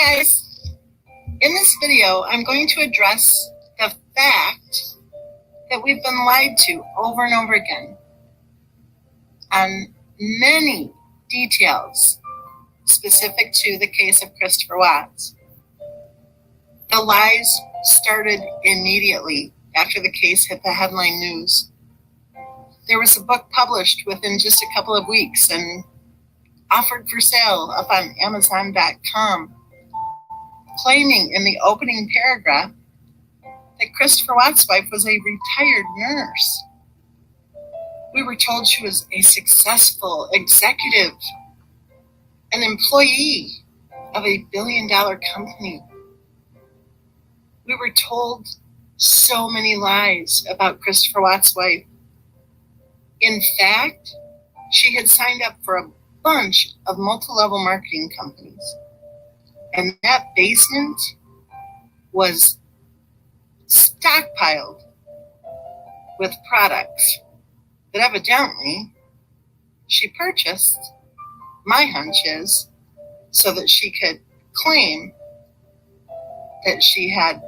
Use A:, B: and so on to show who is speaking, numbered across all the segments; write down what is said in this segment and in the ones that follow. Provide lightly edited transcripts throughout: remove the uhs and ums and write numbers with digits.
A: guys, in this video, I'm going to address the fact that we've been lied to over and over again on many details specific to the case of Christopher Watts. The lies started immediately after the case hit the headline news. There was a book published within just a couple of weeks and offered for sale up on Amazon.com, claiming in the opening paragraph that Christopher Watts' wife was a retired nurse. We were told she was a successful executive, an employee of a billion-dollar company. We were told so many lies about Christopher Watts' wife. In fact, she had signed up for a bunch of multi-level marketing companies. And that basement was stockpiled with products that evidently she purchased, my hunch is, so that she could claim that she had,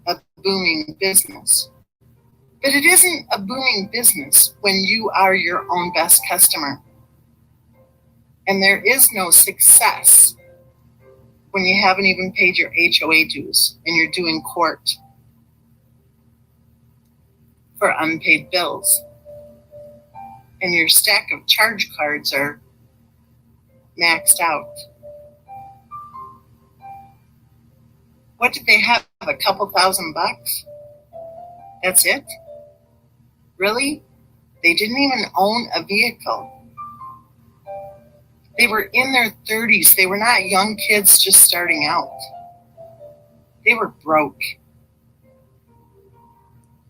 A: a booming business. But it isn't a booming business when you are your own best customer. And there is no success when you haven't even paid your HOA dues and you're doing court for unpaid bills. And your stack of charge cards are maxed out. What did they have? A couple $1,000? That's it? Really? They didn't even own a vehicle. They were in their 30s. They were not young kids just starting out. They were broke.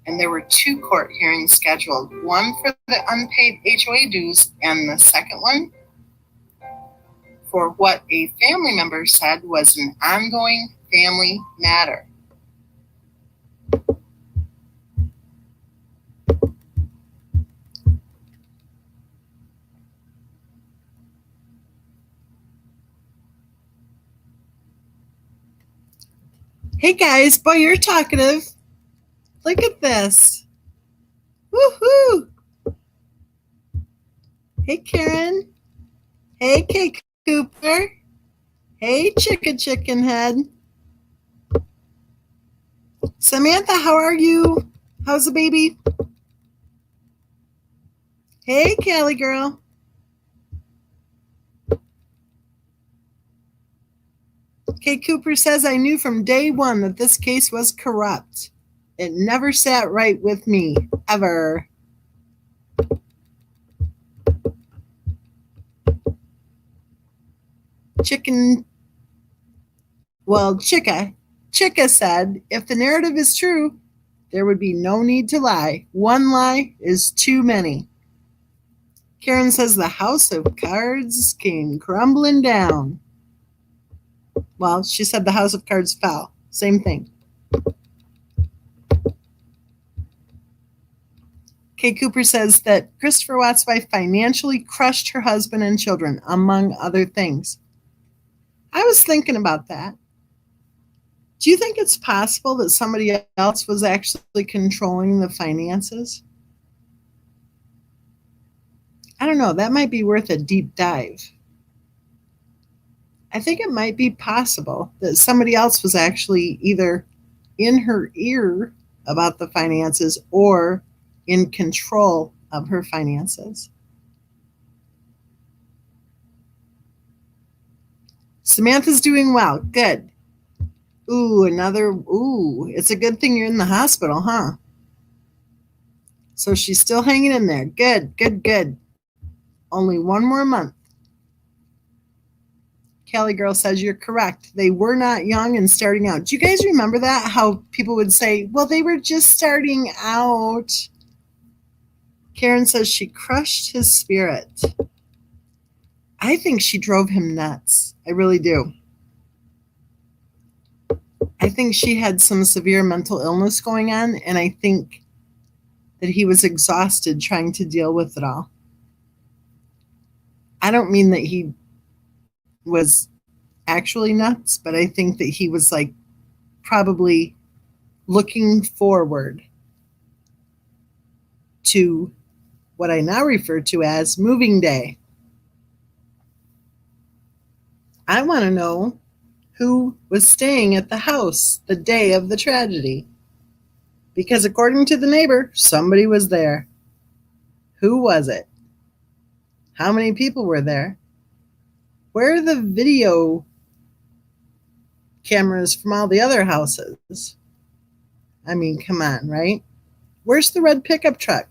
A: And there were 2 court hearings scheduled, one for the unpaid HOA dues and the second one for what a family member said was an ongoing family matter. Hey guys, boy, you're talkative. Look at this. Woohoo! Hey Karen. Hey K Cooper. Hey Chicken Head. Samantha, how are you? How's the baby? Hey Callie girl. K. Cooper says, I knew from day one that this case was corrupt. It never sat right with me, ever. Chicka said, if the narrative is true, there would be no need to lie. One lie is too many. Karen says, the house of cards came crumbling down. Well, she said the house of cards fell. Same thing. Kay Cooper says that Christopher Watts' wife financially crushed her husband and children, among other things. I was thinking about that. Do you think it's possible that somebody else was actually controlling the finances? I don't know. That might be worth a deep dive. I think it might be possible that somebody else was actually either in her ear about the finances or in control of her finances. Samantha's doing well. Good. It's a good thing you're in the hospital, huh? So she's still hanging in there. Good. Only one more month. Kelly Girl says you're correct. They were not young and starting out. Do you guys remember that? How people would say, well, they were just starting out. Karen says she crushed his spirit. I think she drove him nuts. I really do. I think she had some severe mental illness going on, and I think that he was exhausted trying to deal with it all. I don't mean that he was actually nuts, but I think that he was like probably looking forward to what I now refer to as moving day. I want to know who was staying at the house the day of the tragedy. Because according to the neighbor, somebody was there. Who was it? How many people were there? Where are the video cameras from all the other houses? I mean, come on, right? Where's the red pickup truck?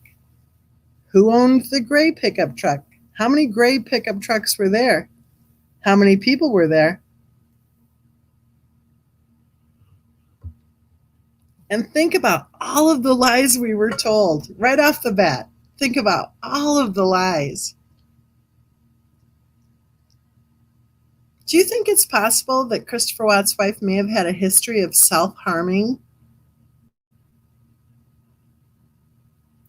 A: Who owned the gray pickup truck? How many gray pickup trucks were there? How many people were there? And think about all of the lies we were told right off the bat. Think about all of the lies. Do you think it's possible that Christopher Watts' wife may have had a history of self-harming?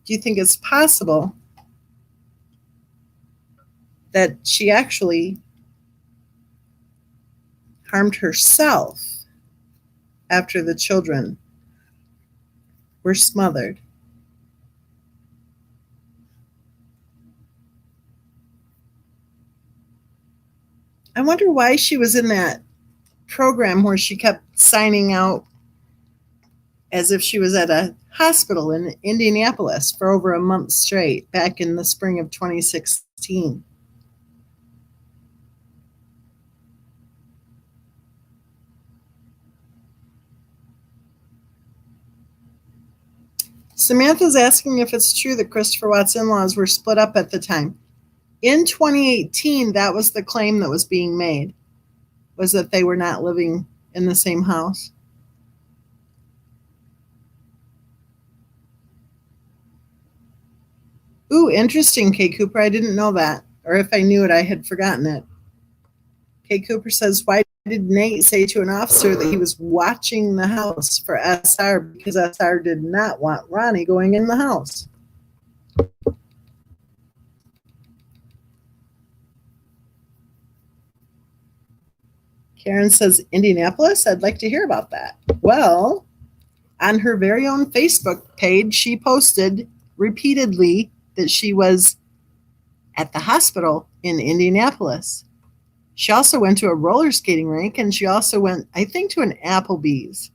A: Do you think it's possible that she actually harmed herself after the children were smothered? I wonder why she was in that program where she kept signing out as if she was at a hospital in Indianapolis for over a month straight back in the spring of 2016. Samantha's asking if it's true that Christopher Watts' in-laws were split up at the time. In 2018, that was the claim that was being made, was that they were not living in the same house. Ooh, interesting, Kay Cooper. I didn't know that. Or if I knew it, I had forgotten it. Kay Cooper says, why did Nate say to an officer that he was watching the house for SR because SR did not want Ronnie going in the house? Karen says, Indianapolis? I'd like to hear about that. Well, on her very own Facebook page, she posted repeatedly that she was at the hospital in Indianapolis. She also went to a roller skating rink, and she also went, I think, to an Applebee's.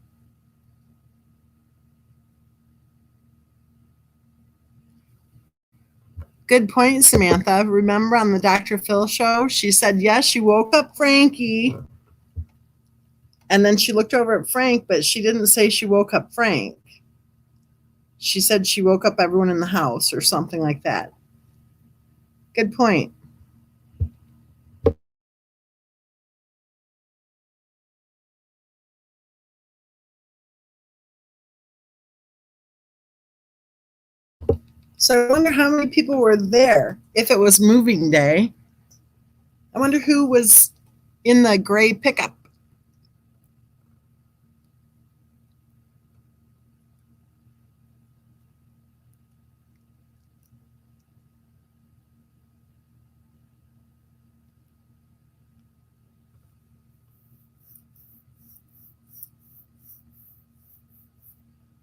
A: Good point, Samantha. Remember on the Dr. Phil show, she said, yes, she woke up Frankie. And then she looked over at Frank, but she didn't say she woke up Frank. She said she woke up everyone in the house or something like that. Good point. So I wonder how many people were there if it was moving day. I wonder who was in the gray pickup.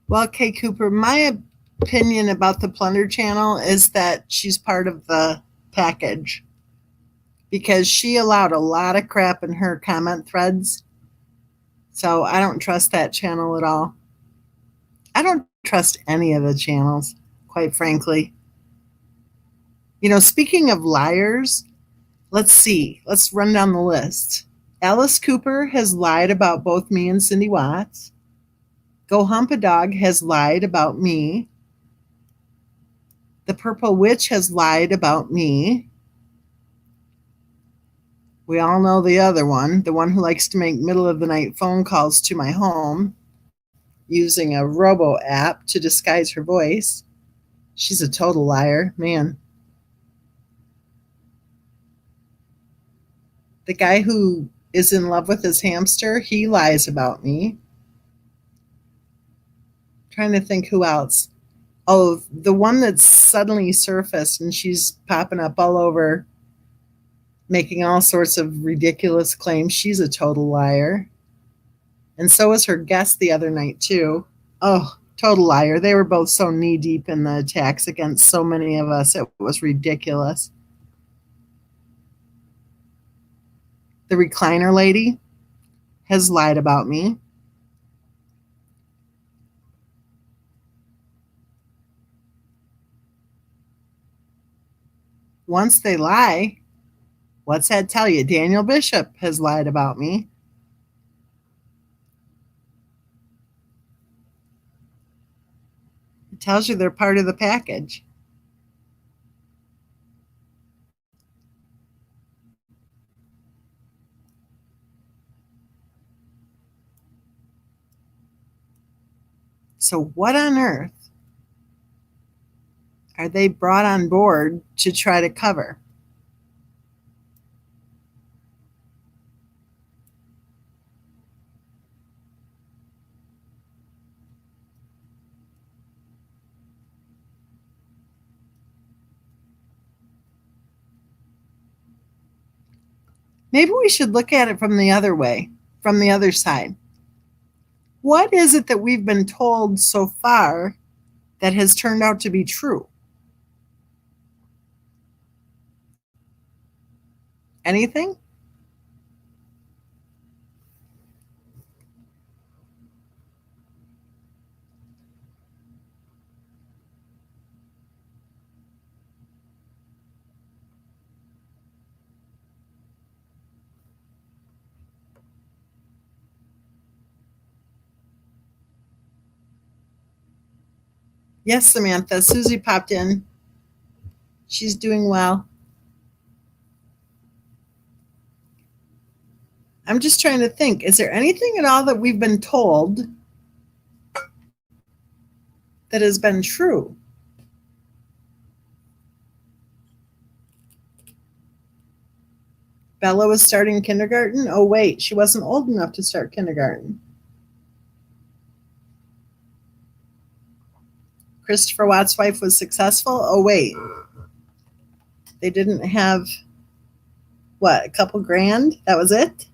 A: Well, Kay Cooper, my opinion about the Plunder channel is that she's part of the package because she allowed a lot of crap in her comment threads. So I don't trust that channel at all. I don't trust any of the channels, quite frankly. You know, speaking of liars, let's see. Let's run down the list. Alice Cooper has lied about both me and Cindy Watts. Go Hump a Dog has lied about me. The Purple Witch has lied about me. We all know the other one, the one who likes to make middle of the night phone calls to my home using a robo app to disguise her voice. She's a total liar, man. The guy who is in love with his hamster, he lies about me. Trying to think who else. Oh, the one that's suddenly surfaced and she's popping up all over making all sorts of ridiculous claims. She's a total liar. And so was her guest the other night, too. Oh, total liar. They were both so knee deep in the attacks against so many of us. It was ridiculous. The recliner lady has lied about me. Once they lie, what's that tell you? Daniel Bishop has lied about me. It tells you they're part of the package. So what on earth are they brought on board to try to cover? Maybe we should look at it from the other way, from the other side. What is it that we've been told so far that has turned out to be true? Anything? Yes, Samantha. Susie popped in. She's doing well. I'm just trying to think. Is there anything at all that we've been told that has been true? Bella was starting kindergarten? Oh, wait, she wasn't old enough to start kindergarten. Christopher Watt's wife was successful? Oh, wait. They didn't have, what, a couple grand? That was it?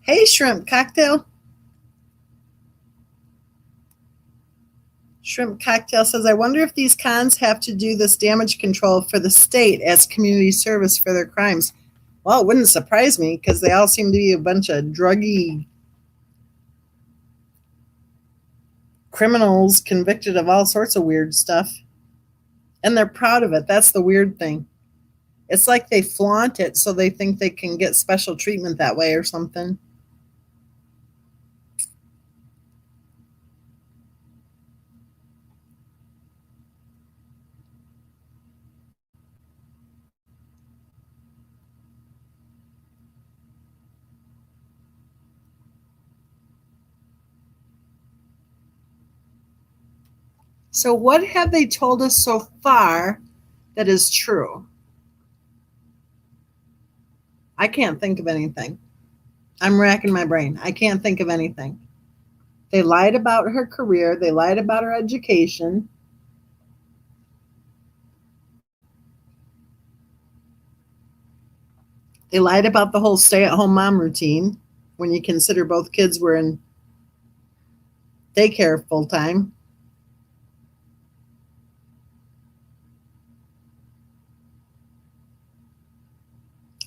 A: Hey, Shrimp Cocktail. Shrimp Cocktail says, I wonder if these cons have to do this damage control for the state as community service for their crimes. Well, it wouldn't surprise me because they all seem to be a bunch of druggy criminals convicted of all sorts of weird stuff. And they're proud of it. That's the weird thing. It's like they flaunt it so they think they can get special treatment that way or something. So what have they told us so far that is true? I can't think of anything. I'm racking my brain. I can't think of anything. They lied about her career. They lied about her education. They lied about the whole stay-at-home mom routine when you consider both kids were in daycare full-time.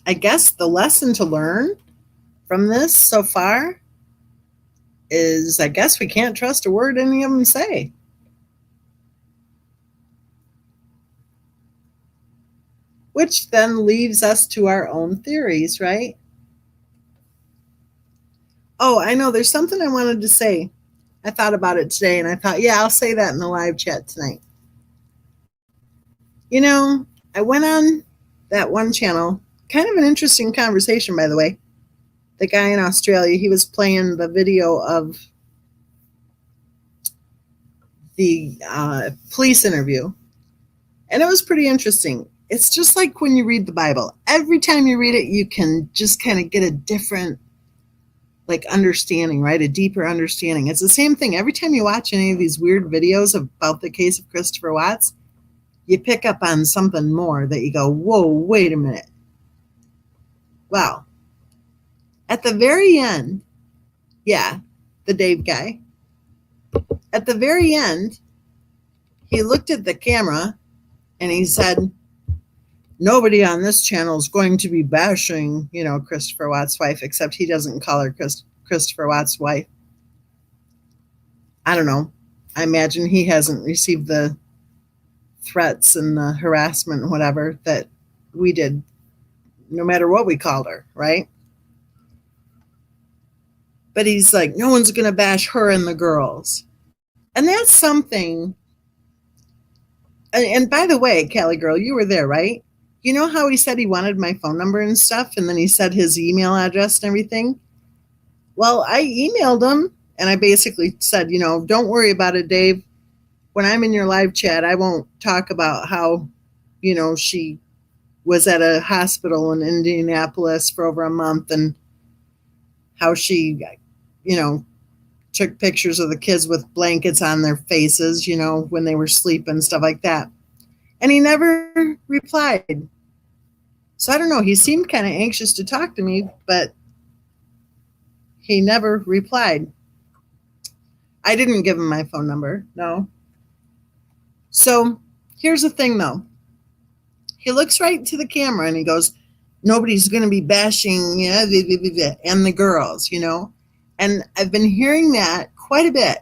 A: I guess the lesson to learn from this so far is I guess we can't trust a word any of them say. Which then leaves us to our own theories, right? Oh, I know there's something I wanted to say. I thought about it today and I thought, yeah, I'll say that in the live chat tonight. You know, I went on that one channel, kind of an interesting conversation, by the way. The guy in Australia, he was playing the video of the police interview. And it was pretty interesting. It's just like when you read the Bible. Every time you read it, you can just kind of get a different like understanding, right? A deeper understanding. It's the same thing. Every time you watch any of these weird videos about the case of Christopher Watts, you pick up on something more that you go, whoa, wait a minute. Well, at the very end, yeah, the Dave guy, at the very end, he looked at the camera and he said, nobody on this channel is going to be bashing, Christopher Watts' wife, except he doesn't call her Christopher Watts' wife. I don't know. I imagine he hasn't received the threats and the harassment and whatever that we did, no matter what we called her, right? But he's like, no one's going to bash her and the girls. And that's something. And by the way, Callie girl, you were there, right? You know how he said he wanted my phone number and stuff, and then he said his email address and everything? Well, I emailed him, and I basically said, don't worry about it, Dave. When I'm in your live chat, I won't talk about how, she was at a hospital in Indianapolis for over a month and how she, took pictures of the kids with blankets on their faces, when they were sleeping, stuff like that. And he never replied. So I don't know. He seemed kind of anxious to talk to me, but he never replied. I didn't give him my phone number, no. So here's the thing, though. He looks right into the camera and he goes, nobody's going to be bashing and the girls, And I've been hearing that quite a bit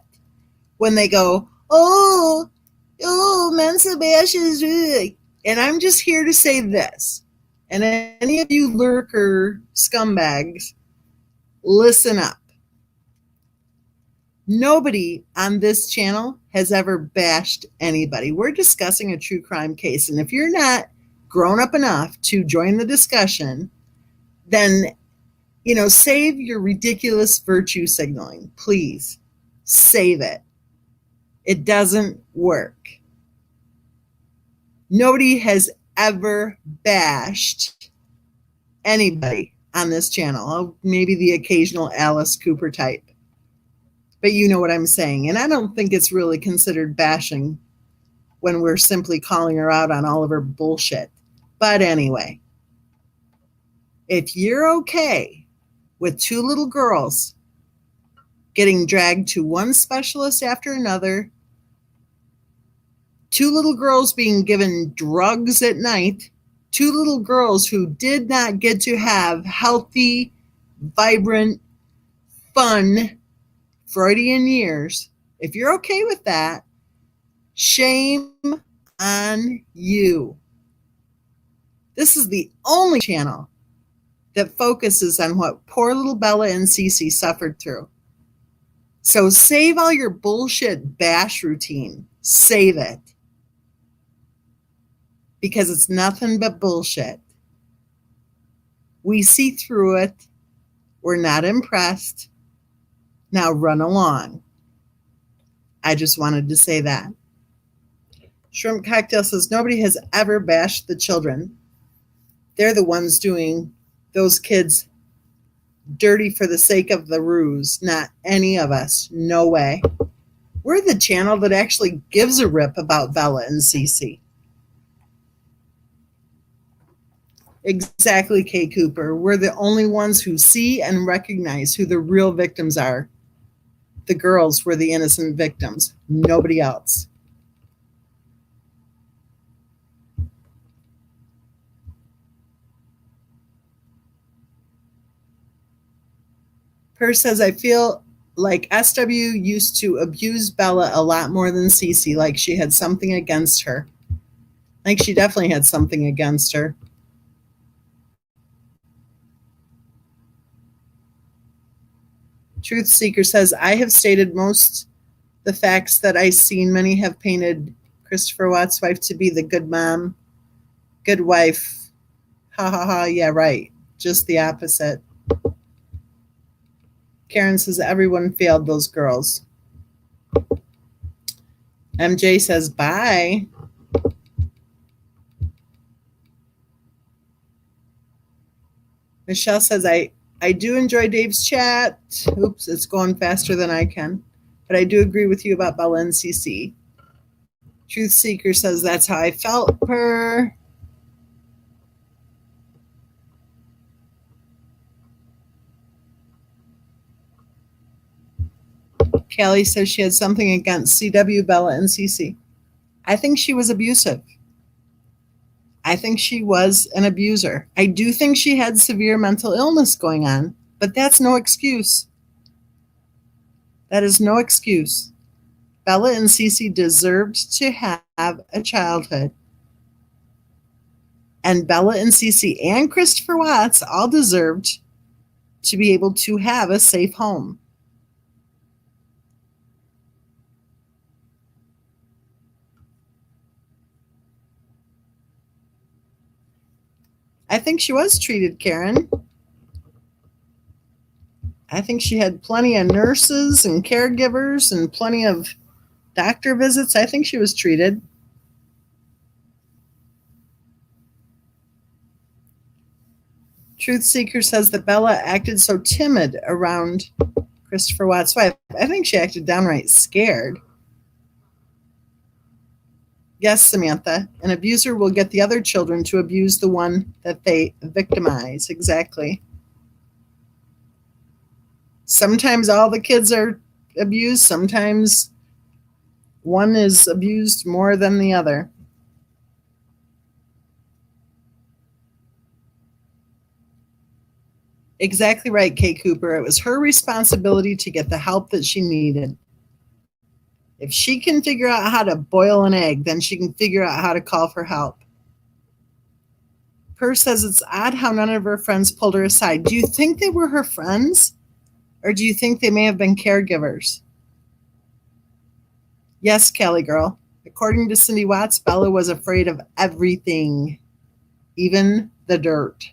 A: when they go, oh, Mensa bashes. And I'm just here to say this. And any of you lurker scumbags, listen up. Nobody on this channel has ever bashed anybody. We're discussing a true crime case. And if you're not grown up enough to join the discussion, then, save your ridiculous virtue signaling. Please save it. It doesn't work. Nobody has ever bashed anybody on this channel. Maybe the occasional Alice Cooper type. But you know what I'm saying. And I don't think it's really considered bashing when we're simply calling her out on all of her bullshit. But anyway, if you're okay with two little girls getting dragged to one specialist after another, two little girls being given drugs at night, two little girls who did not get to have healthy, vibrant, fun Freudian years, if you're okay with that, shame on you. This is the only channel that focuses on what poor little Bella and Cece suffered through. So save all your bullshit bash routine. Save it. Because it's nothing but bullshit. We see through it. We're not impressed. Now run along. I just wanted to say that. Shrimp Cocktail says, nobody has ever bashed the children. They're the ones doing those kids dirty for the sake of the ruse, not any of us. No way. We're the channel that actually gives a rip about Bella and Cece. Exactly, Kay Cooper. We're the only ones who see and recognize who the real victims are. The girls were the innocent victims, nobody else. Per says, I feel like SW used to abuse Bella a lot more than Cece, like she had something against her. Like she definitely had something against her. Truth Seeker says, I have stated most the facts that I've seen. Many have painted Christopher Watts' wife to be the good mom, good wife. Ha ha ha, yeah, right. Just the opposite. Karen says, everyone failed those girls. MJ says, bye. Michelle says, I I do enjoy Dave's chat. Oops, it's going faster than I can. But I do agree with you about Bella and Cece. Truth Seeker says that's how I felt per. Callie says she had something against CW, Bella, and Cece. I think she was abusive. I think she was an abuser. I do think she had severe mental illness going on, but that's no excuse. That is no excuse. Bella and Cece deserved to have a childhood. And Bella and Cece and Christopher Watts all deserved to be able to have a safe home. I think she was treated, Karen. I think she had plenty of nurses and caregivers and plenty of doctor visits. I think she was treated. Truth Seeker says that Bella acted so timid around Christopher Watts' wife. I think she acted downright scared. Yes, Samantha, an abuser will get the other children to abuse the one that they victimize. Exactly. Sometimes all the kids are abused, sometimes one is abused more than the other. Exactly right, Kay Cooper. It was her responsibility to get the help that she needed. If she can figure out how to boil an egg, then she can figure out how to call for help. Per says it's odd how none of her friends pulled her aside. Do you think they were her friends? Or do you think they may have been caregivers? Yes, Kelly girl. According to Cindy Watts, Bella was afraid of everything, even the dirt.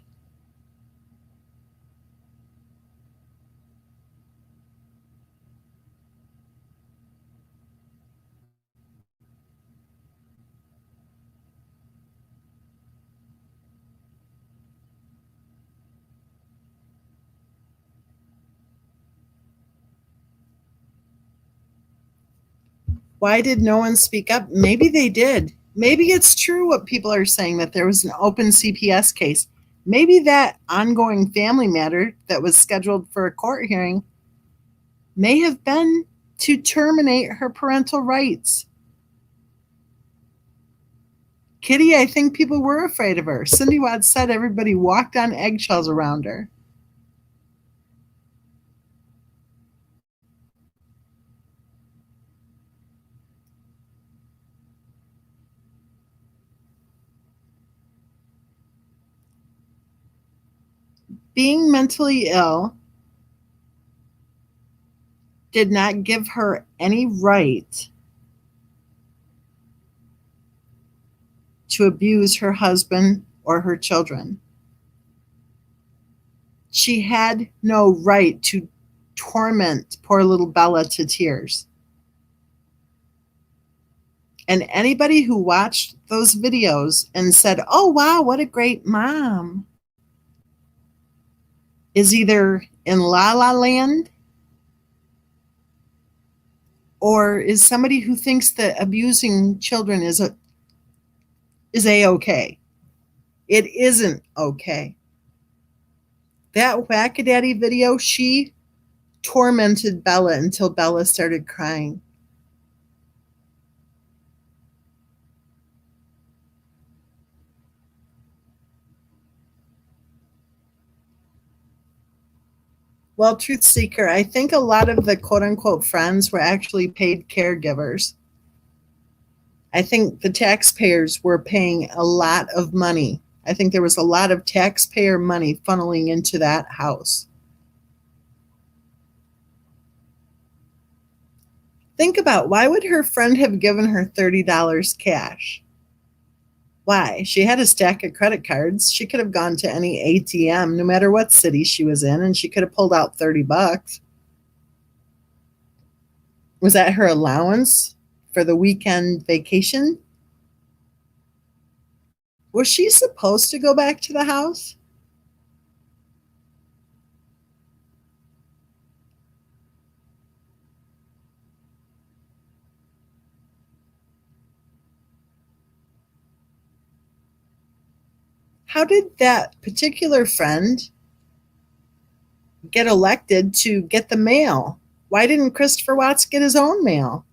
A: Why did no one speak up? Maybe they did. Maybe it's true what people are saying, that there was an open CPS case. Maybe that ongoing family matter that was scheduled for a court hearing may have been to terminate her parental rights. Kitty, I think people were afraid of her. Cindy Watts said everybody walked on eggshells around her. Being mentally ill did not give her any right to abuse her husband or her children. She had no right to torment poor little Bella to tears. And anybody who watched those videos and said, oh, wow, what a great mom, is either in La La Land or is somebody who thinks that abusing children is A-okay. It isn't okay. That Whack-A-Daddy video, she tormented Bella until Bella started crying. Well, Truth Seeker, I think a lot of the quote unquote friends were actually paid caregivers. I think the taxpayers were paying a lot of money. I think there was a lot of taxpayer money funneling into that house. Think about, why would her friend have given her $30 cash? Why? She had a stack of credit cards. She could have gone to any ATM, no matter what city she was in, and she could have pulled out $30. Was that her allowance for the weekend vacation? Was she supposed to go back to the house? How did that particular friend get elected to get the mail? Why didn't Christopher Watts get his own mail?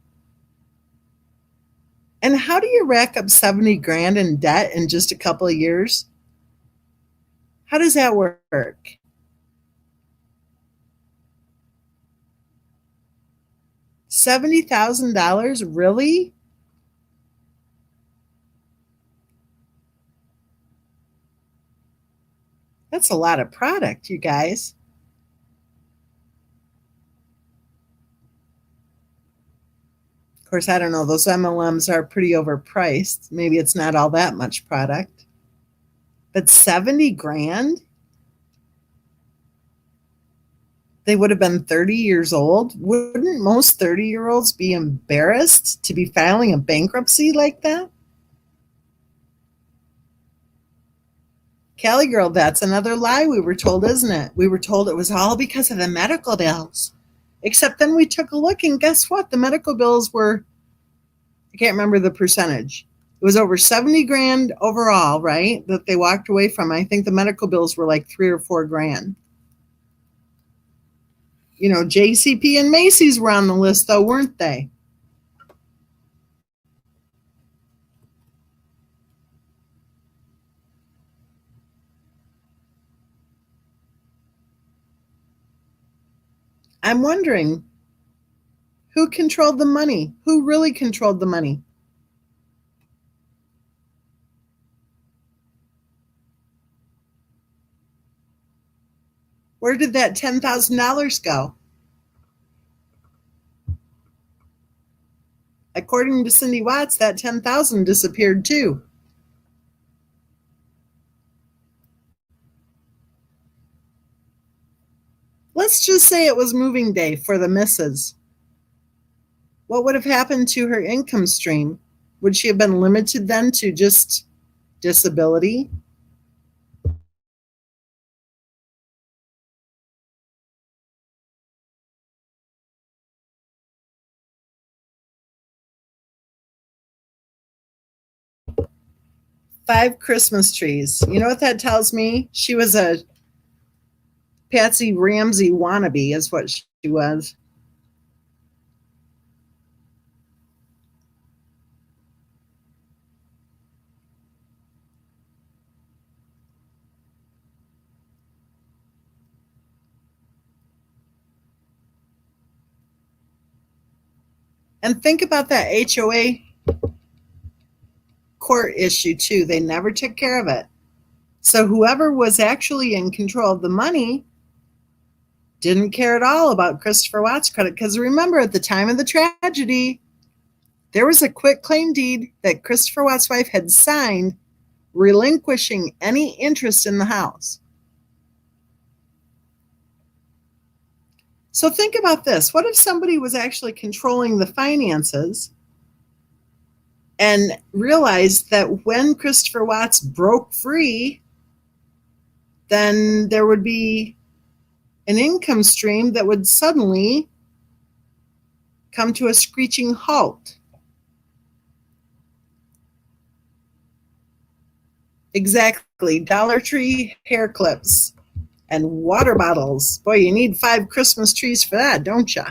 A: And how do you rack up 70 grand in debt in just a couple of years? How does that work? $70,000? Really? That's a lot of product, you guys. Of course, I don't know. Those MLMs are pretty overpriced. Maybe it's not all that much product. But 70 grand? They would have been 30 years old. Wouldn't most 30-year-olds be embarrassed to be filing a bankruptcy like that? Cali girl, that's another lie we were told, isn't it? We were told it was all because of the medical bills. Except then we took a look, and guess what? The medical bills were, I can't remember the percentage. It was over 70 grand overall, right? That they walked away from. I think the medical bills were like 3 or 4 grand. You know, JCP and Macy's were on the list, though, weren't they? I'm wondering, who controlled the money? Who really controlled the money? Where did that $10,000 go? According to Cindy Watts, that 10,000 disappeared too. Let's just say it was moving day for the missus. What would have happened to her income stream? Would she have been limited then to just disability? Five Christmas trees. You know what that tells me? She was a Patsy Ramsey wannabe, is what she was. And think about that HOA court issue, too. They never took care of it. So whoever was actually in control of the money didn't care at all about Christopher Watts' credit. Because remember, at the time of the tragedy, there was a quitclaim deed that Christopher Watts' wife had signed relinquishing any interest in the house. So think about this. What if somebody was actually controlling the finances and realized that when Christopher Watts broke free, then there would be an income stream that would suddenly come to a screeching halt? Exactly. Dollar Tree hair clips and water bottles. Boy, you need 5 Christmas trees for that, don't you?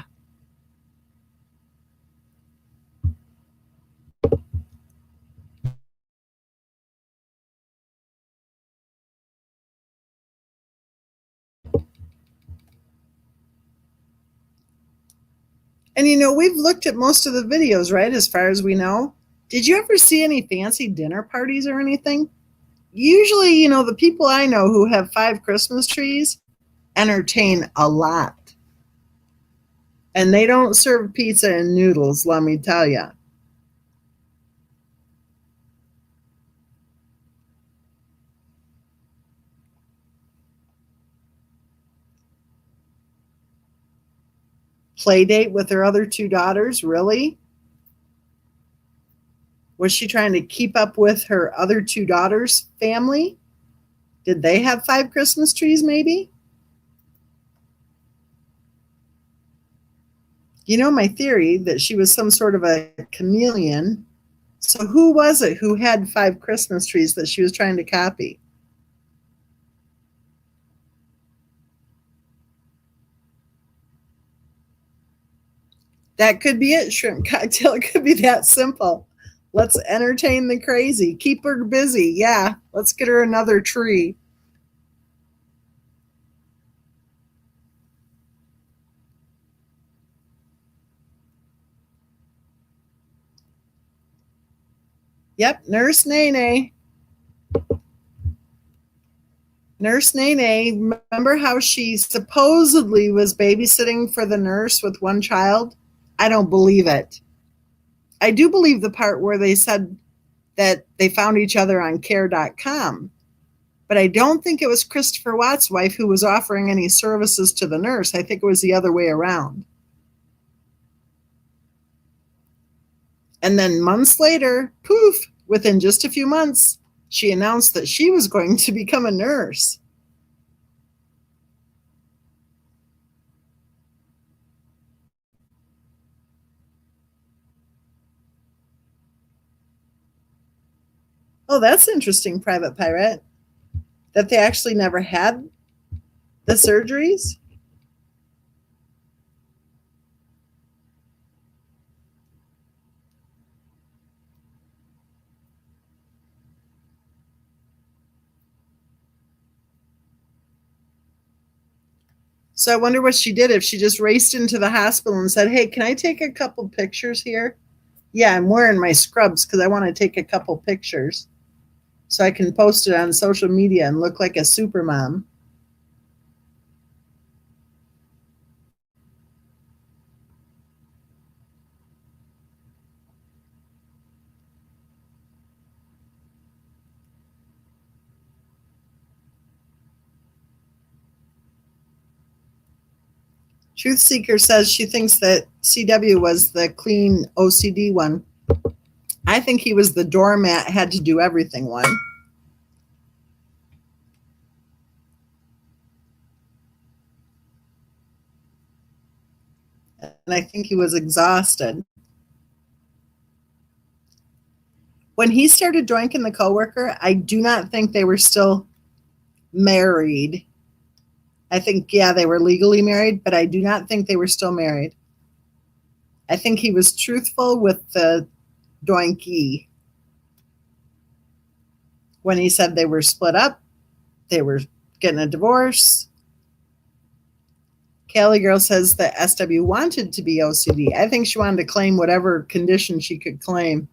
A: And you know, we've looked at most of the videos, right, as far as we know. Did you ever see any fancy dinner parties or anything? Usually, you know, the people I know who have 5 Christmas trees entertain a lot. And they don't serve pizza and noodles, let me tell you. Play date with her other 2 daughters, really? Was she trying to keep up with her other 2 daughters' family? Did they have 5 Christmas trees, maybe? You know my theory that she was some sort of a chameleon. So who was it who had 5 Christmas trees that she was trying to copy? That could be it, shrimp cocktail. It could be that simple. Let's entertain the crazy. Keep her busy. Yeah, let's get her another tree. Yep, Nurse Nene. Nurse Nene, remember how she supposedly was babysitting for the nurse with one child? I don't believe it. I do believe the part where they said that they found each other on care.com, but I don't think it was Christopher Watt's wife who was offering any services to the nurse. I think it was the other way around. And then months later, poof, within just a few months, she announced that she was going to become a nurse. Oh, that's interesting, Private Pirate, that they actually never had the surgeries. So I wonder what she did, if she just raced into the hospital and said, "Hey, can I take a couple pictures here?" Yeah, I'm wearing my scrubs because I want to take a couple pictures so I can post it on social media and look like a super mom. Truth Seeker says she thinks that CW was the clean OCD one. I think he was the doormat, had to do everything one. And I think he was exhausted. When he started joinking the coworker, I do not think they were still married. I think, yeah, they were legally married, but I do not think they were still married. I think he was truthful with the doinky when he said they were split up, they were getting a divorce. Cali Girl says that SW wanted to be OCD. I think she wanted to claim whatever condition she could claim.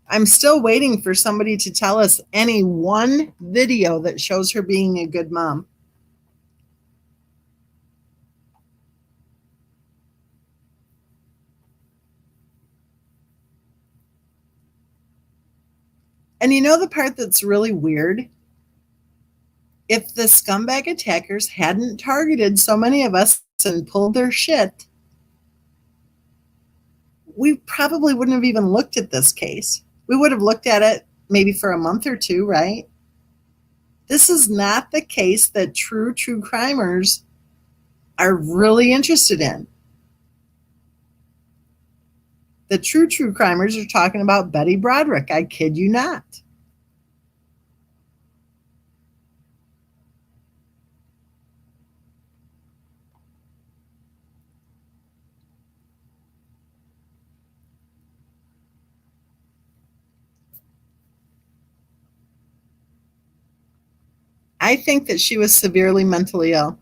A: I'm still waiting for somebody to tell us any one video that shows her being a good mom. And you know the part that's really weird? If the scumbag attackers hadn't targeted so many of us and pulled their shit, we probably wouldn't have even looked at this case. We would have looked at it maybe for a month or two, right? This is not the case that true crimers are really interested in. The true crimers are talking about Betty Broderick. I kid you not. I think that she was severely mentally ill.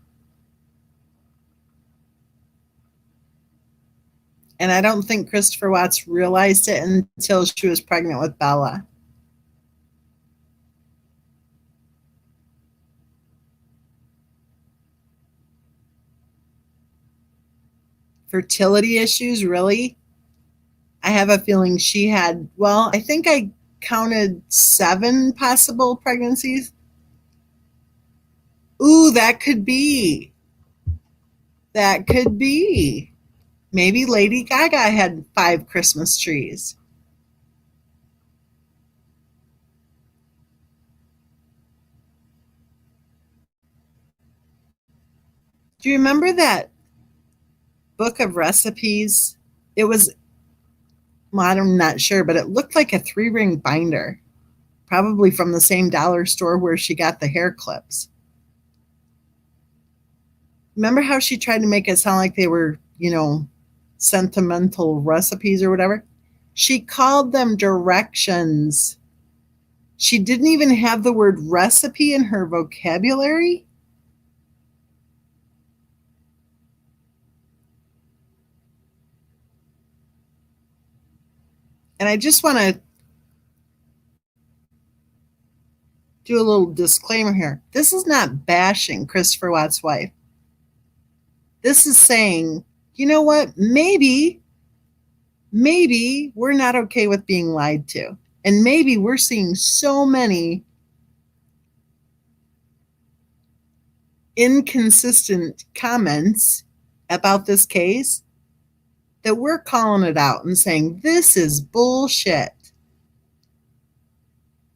A: And I don't think Christopher Watts realized it until she was pregnant with Bella. Fertility issues, really? I have a feeling she had, well, I think I counted 7 possible pregnancies. Ooh, that could be. That could be. Maybe Lady Gaga had 5 Christmas trees. Do you remember that book of recipes? It was well, I'm not sure, but it looked like a 3-ring binder, probably from the same dollar store where she got the hair clips. Remember how she tried to make it sound like they were, sentimental recipes or whatever? She called them directions. She didn't even have the word recipe in her vocabulary. And I just want to do a little disclaimer here. This is not bashing Christopher Watt's wife. This is saying, you know what? Maybe we're not okay with being lied to. And maybe we're seeing so many inconsistent comments about this case that we're calling it out and saying, this is bullshit.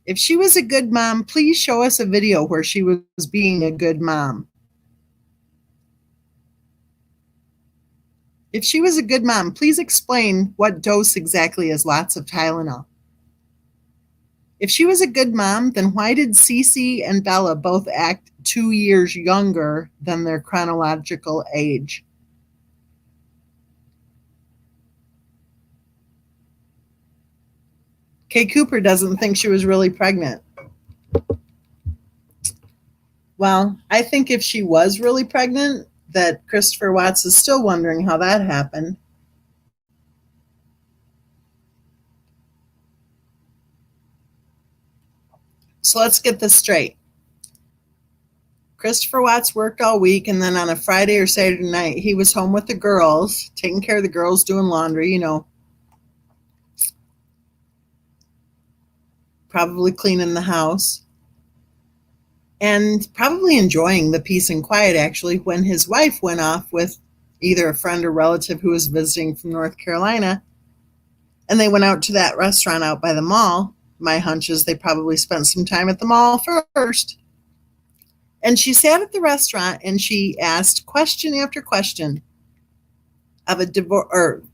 A: If she was a good mom, please show us a video where she was being a good mom. If she was a good mom, please explain what dose exactly is lots of Tylenol. If she was a good mom, then why did Cece and Bella both act 2 years younger than their chronological age? Kay Cooper doesn't think she was really pregnant. Well, I think if she was really pregnant, that Christopher Watts is still wondering how that happened. So let's get this straight. Christopher Watts worked all week, and then on a Friday or Saturday night, he was home with the girls, taking care of the girls, doing laundry, probably cleaning the house, and probably enjoying the peace and quiet, actually, when his wife went off with either a friend or relative who was visiting from North Carolina, and they went out to that restaurant out by the mall. My hunch is they probably spent some time at the mall first. And she sat at the restaurant and she asked question after question of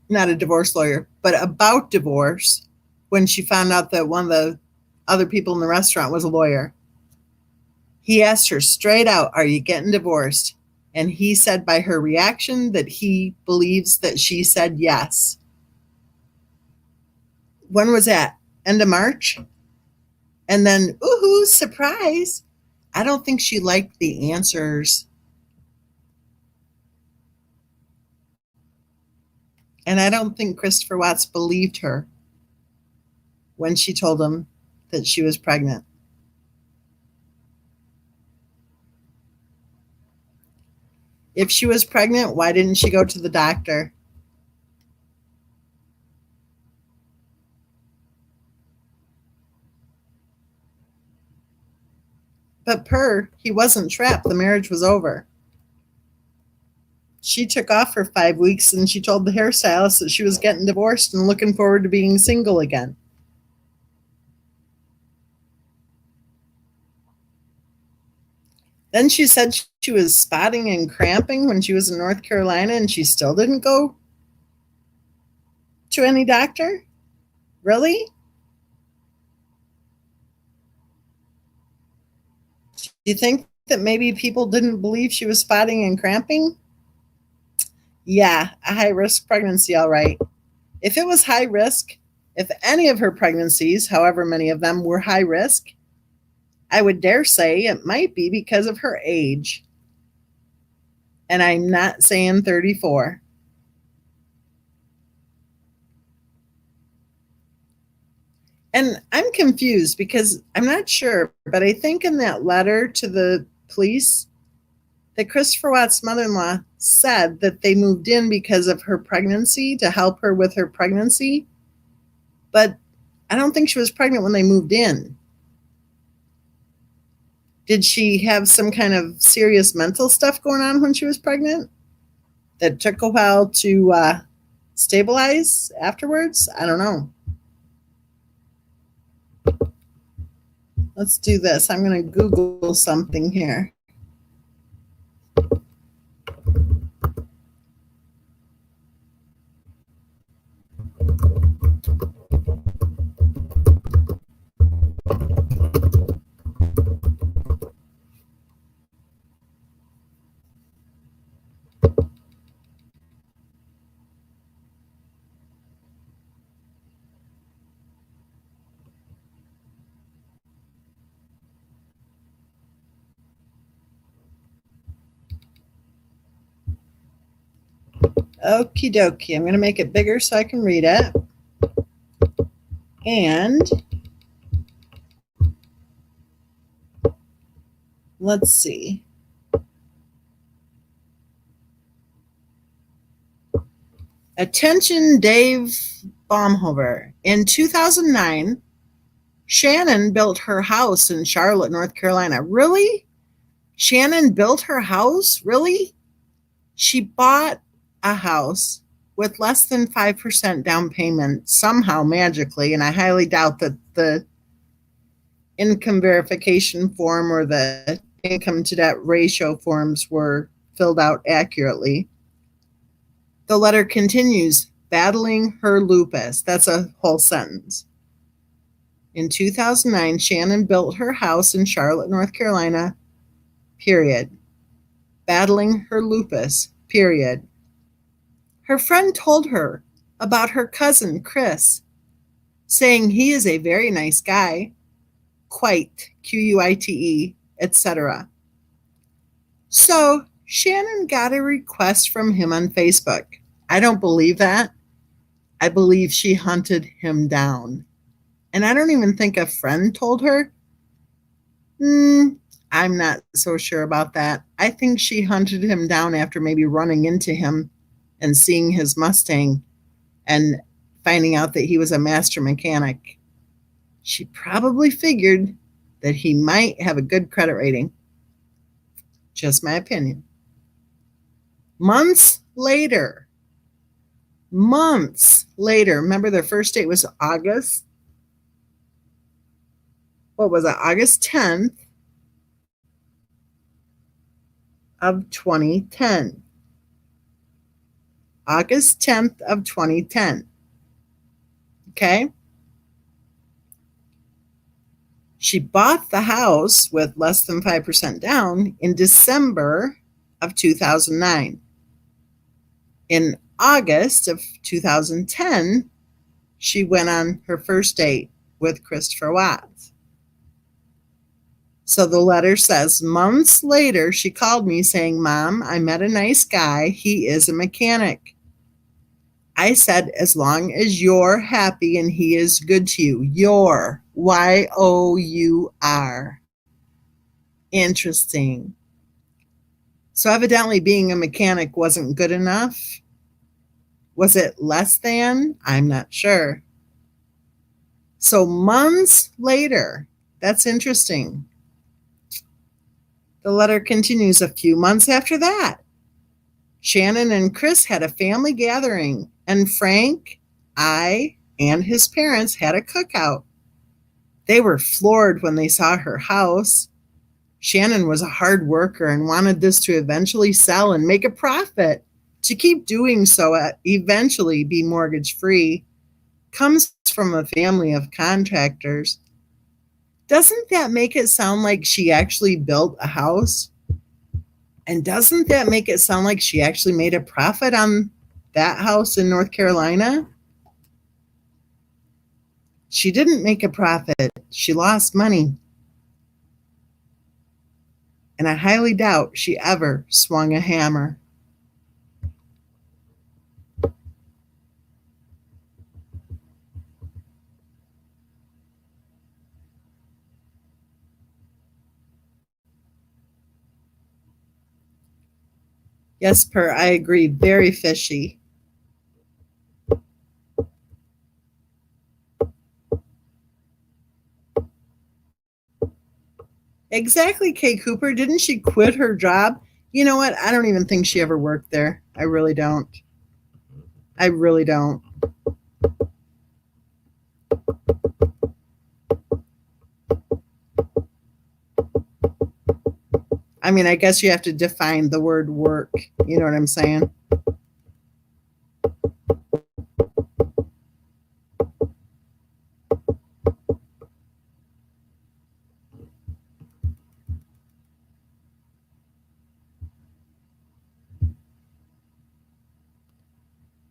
A: not a divorce lawyer, but about divorce, when she found out that one of the other people in the restaurant was a lawyer. He asked her straight out, are you getting divorced? And he said by her reaction that he believes that she said yes. When was that? End of March? And then, ooh, surprise. I don't think she liked the answers. And I don't think Christopher Watts believed her when she told him that she was pregnant. If she was pregnant, why didn't she go to the doctor? But he wasn't trapped. The marriage was over. She took off for 5 weeks and she told the hairstylist that she was getting divorced and looking forward to being single again. Then she said she was spotting and cramping when she was in North Carolina and she still didn't go to any doctor? Really? Do you think that maybe people didn't believe she was spotting and cramping? Yeah, a high-risk pregnancy, all right. If it was high risk, if any of her pregnancies, however many of them, were high risk, I would dare say it might be because of her age. And I'm not saying 34. And I'm confused because I'm not sure, but I think in that letter to the police that Christopher Watts' mother-in-law said that they moved in because of her pregnancy, to help her with her pregnancy. But I don't think she was pregnant when they moved in. Did she have some kind of serious mental stuff going on when she was pregnant that took a while to stabilize afterwards? I don't know. Let's do this. I'm going to Google something here. Okie dokie. I'm going to make it bigger so I can read it. And let's see. Attention, Dave Baumhover. In 2009, Shannon built her house in Charlotte, North Carolina. Really? Shannon built her house? Really? She bought a house with less than 5% down payment somehow magically, and I highly doubt that the income verification form or the income to debt ratio forms were filled out accurately. The letter continues, battling her lupus. That's a whole sentence. In 2009, Shannon built her house in Charlotte, North Carolina, period. Battling her lupus, period. Her friend told her about her cousin, Chris, saying he is a very nice guy, quite, Quite, etc. So Shannon got a request from him on Facebook. I don't believe that. I believe she hunted him down. And I don't even think a friend told her. I'm not so sure about that. I think she hunted him down after maybe running into him and seeing his Mustang and finding out that he was a master mechanic. She probably figured that he might have a good credit rating. Just my opinion. Months later, remember their first date was August? What was it? August 10th of 2010. August 10th of 2010. Okay? She bought the house with less than 5% down in December of 2009. In August of 2010, she went on her first date with Christopher Watts. So the letter says, months later, she called me saying, Mom, I met a nice guy. He is a mechanic. I said, as long as you're happy and he is good to you. You're, Y-O-U-R. Interesting. So evidently being a mechanic wasn't good enough. Was it less than? I'm not sure. So months later, that's interesting. The letter continues a few months after that. Shannon and Chris had a family gathering, and Frank, I, and his parents had a cookout. They were floored when they saw her house. Shannon was a hard worker and wanted this to eventually sell and make a profit. To keep doing so, eventually be mortgage free, comes from a family of contractors. Doesn't that make it sound like she actually built a house? And doesn't that make it sound like she actually made a profit on that house in North Carolina? She didn't make a profit. She lost money. And I highly doubt she ever swung a hammer. Yes, Per, I agree. Very fishy. Exactly, Kay Cooper. Didn't she quit her job? You know what? I don't even think she ever worked there. I really don't. I really don't. I mean, I guess you have to define the word work. You know what I'm saying?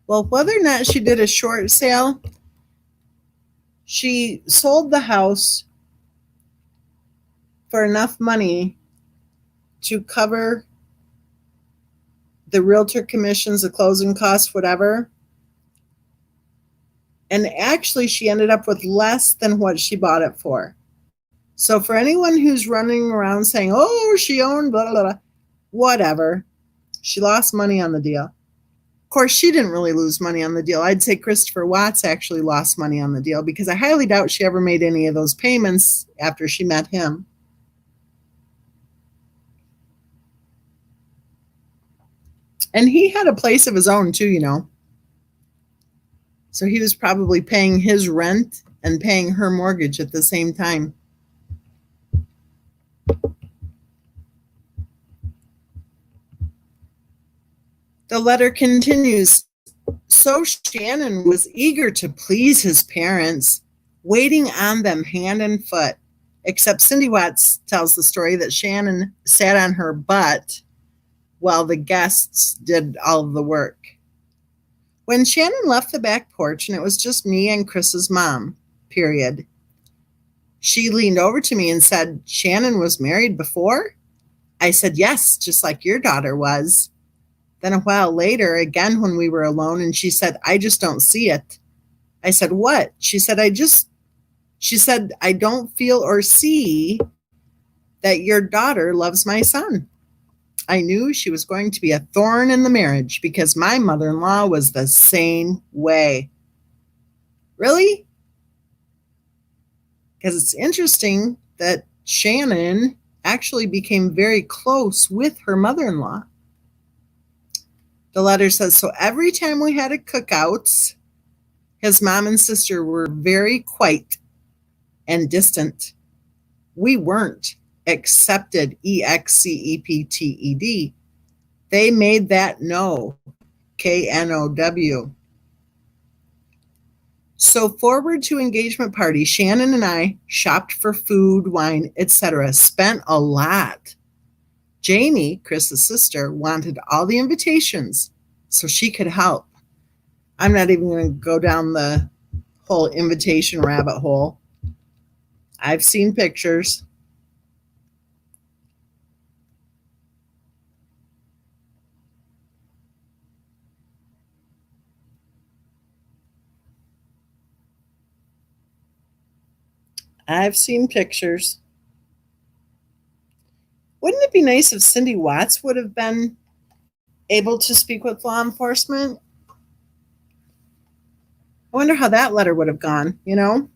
A: Well, whether or not she did a short sale, she sold the house for enough money to cover the realtor commissions, the closing costs, whatever. And actually, she ended up with less than what she bought it for. So for anyone who's running around saying, oh, she owned blah, blah, blah, whatever, she lost money on the deal. Of course, she didn't really lose money on the deal. I'd say Christopher Watts actually lost money on the deal because I highly doubt she ever made any of those payments after she met him. And he had a place of his own too, you know. So he was probably paying his rent and paying her mortgage at the same time. The letter continues. So Shannon was eager to please his parents, waiting on them hand and foot. Except Cindy Watts tells the story that Shannon sat on her butt while the guests did all of the work. When Shannon left the back porch and it was just me and Chris's mom, period, she leaned over to me and said, Shannon was married before? I said, yes, just like your daughter was. Then a while later, again, when we were alone, and she said, I just don't see it. I said, what? She said, I don't feel or see that your daughter loves my son. I knew she was going to be a thorn in the marriage because my mother-in-law was the same way. Really? Because it's interesting that Shannon actually became very close with her mother-in-law. The letter says, so every time we had a cookouts, his mom and sister were very quiet and distant. We weren't accepted, EXCEPTED. They made that no, KNOW. So forward to engagement party, Shannon and I shopped for food, wine, etc., spent a lot. Jamie, Chris's sister, wanted all the invitations so she could help. I'm not even going to go down the whole invitation rabbit hole. I've seen pictures. Wouldn't it be nice if Cindy Watts would have been able to speak with law enforcement? I wonder how that letter would have gone, you know?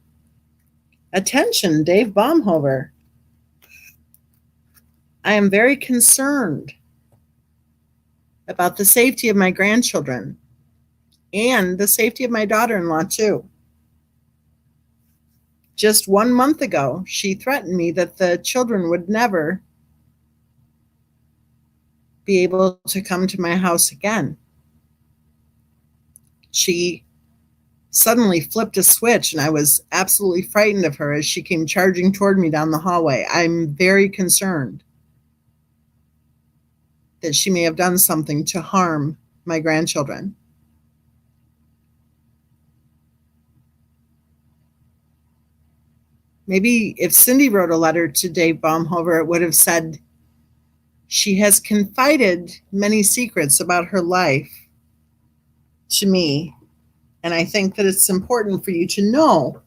A: Attention, Dave Baumhover. I am very concerned about the safety of my grandchildren and the safety of my daughter-in-law, too. Just 1 month ago, she threatened me that the children would never be able to come to my house again. She suddenly flipped a switch, and I was absolutely frightened of her as she came charging toward me down the hallway. I'm very concerned that she may have done something to harm my grandchildren. Maybe if Cindy wrote a letter to Dave Baumhover, it would have said, she has confided many secrets about her life to me, and I think that it's important for you to know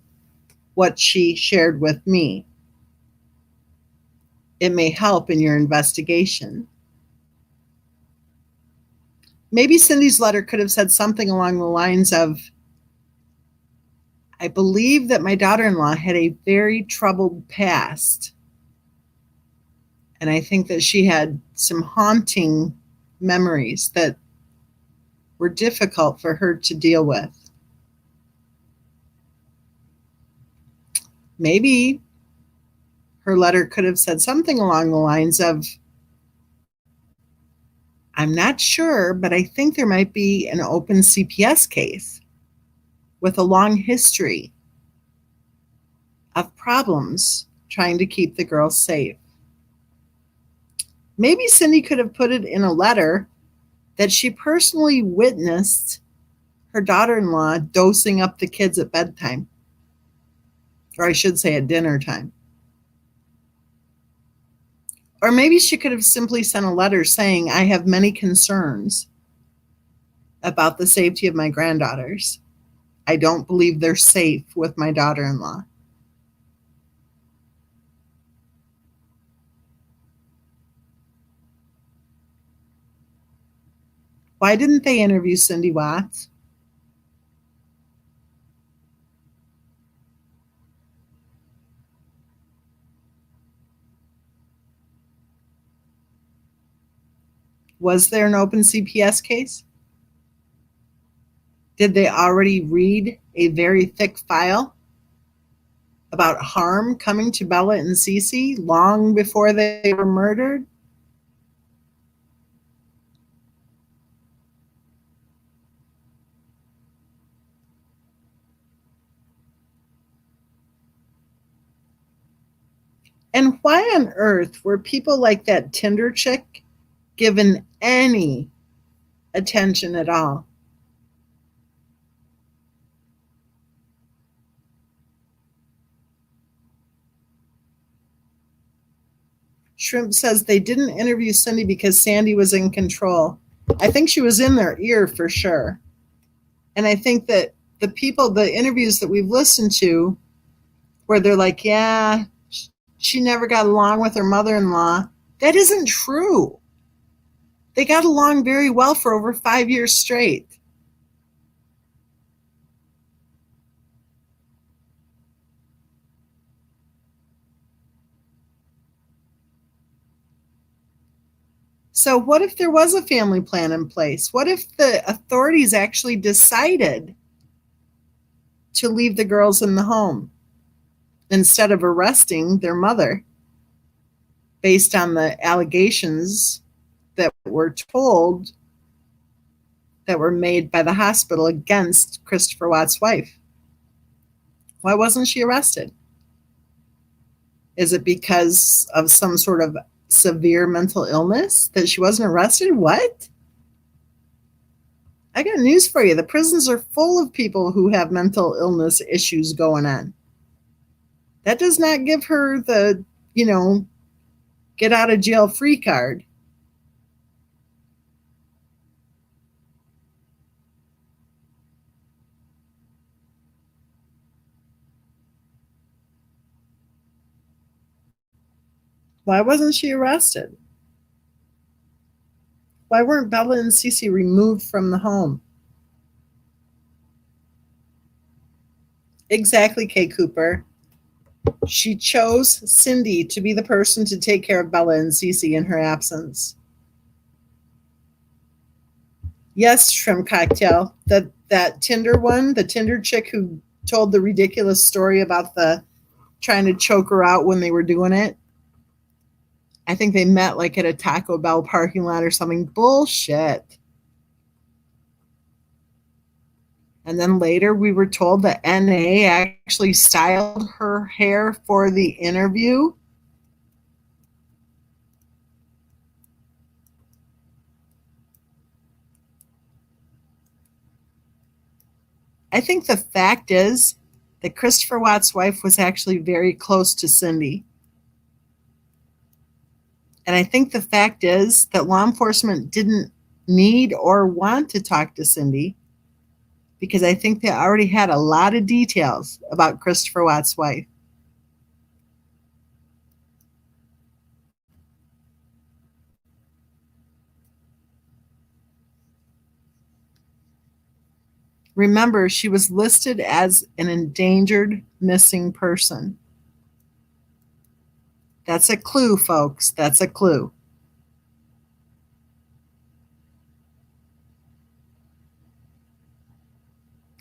A: what she shared with me. It may help in your investigation. Maybe Cindy's letter could have said something along the lines of, I believe that my daughter-in-law had a very troubled past, and I think that she had some haunting memories that were difficult for her to deal with. Maybe her letter could have said something along the lines of, I'm not sure, but I think there might be an open CPS case with a long history of problems trying to keep the girls safe. Maybe Cindy could have put it in a letter that she personally witnessed her daughter-in-law dosing up the kids at bedtime, or I should say at dinner time. Or maybe she could have simply sent a letter saying, I have many concerns about the safety of my granddaughters. I don't believe they're safe with my daughter in law. Why didn't they interview Cindy Watts? Was there an open CPS case? Did they already read a very thick file about harm coming to Bella and Cece long before they were murdered? And why on earth were people like that Tinder chick given any attention at all? Shrimp says they didn't interview Cindy because Sandy was in control. I think she was in their ear for sure. And I think that the interviews that we've listened to, where they're like, yeah, she never got along with her mother in law, that isn't true. They got along very well for over 5 years straight. So, what if there was a family plan in place? What if the authorities actually decided to leave the girls in the home instead of arresting their mother based on the allegations that were told that were made by the hospital against Christopher Watt's wife? Why wasn't she arrested? Is it because of some sort of severe mental illness that she wasn't arrested? What? I got news for you. The prisons are full of people who have mental illness issues going on. That does not give her the, get out of jail free card. Why wasn't she arrested? Why weren't Bella and Cece removed from the home? Exactly, Kay Cooper. She chose Cindy to be the person to take care of Bella and Cece in her absence. Yes, Shrimp Cocktail. That Tinder one, the Tinder chick who told the ridiculous story about the trying to choke her out when they were doing it. I think they met like at a Taco Bell parking lot or something. Bullshit. And then later we were told that NA actually styled her hair for the interview. I think the fact is that Christopher Watt's wife was actually very close to Cindy. And I think the fact is that law enforcement didn't need or want to talk to Cindy because I think they already had a lot of details about Christopher Watt's wife. Remember, she was listed as an endangered missing person. That's a clue, folks. That's a clue.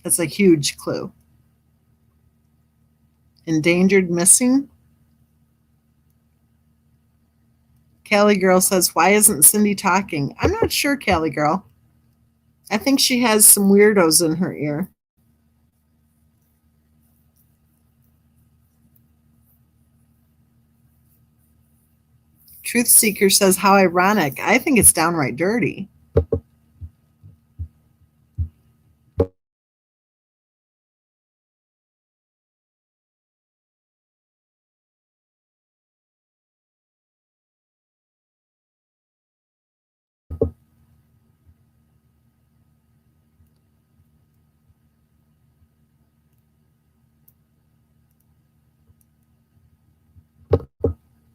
A: That's a huge clue. Endangered missing? Callie Girl says, why isn't Cindy talking? I'm not sure, Callie Girl. I think she has some weirdos in her ear. Truth Seeker says, how ironic. I think it's downright dirty.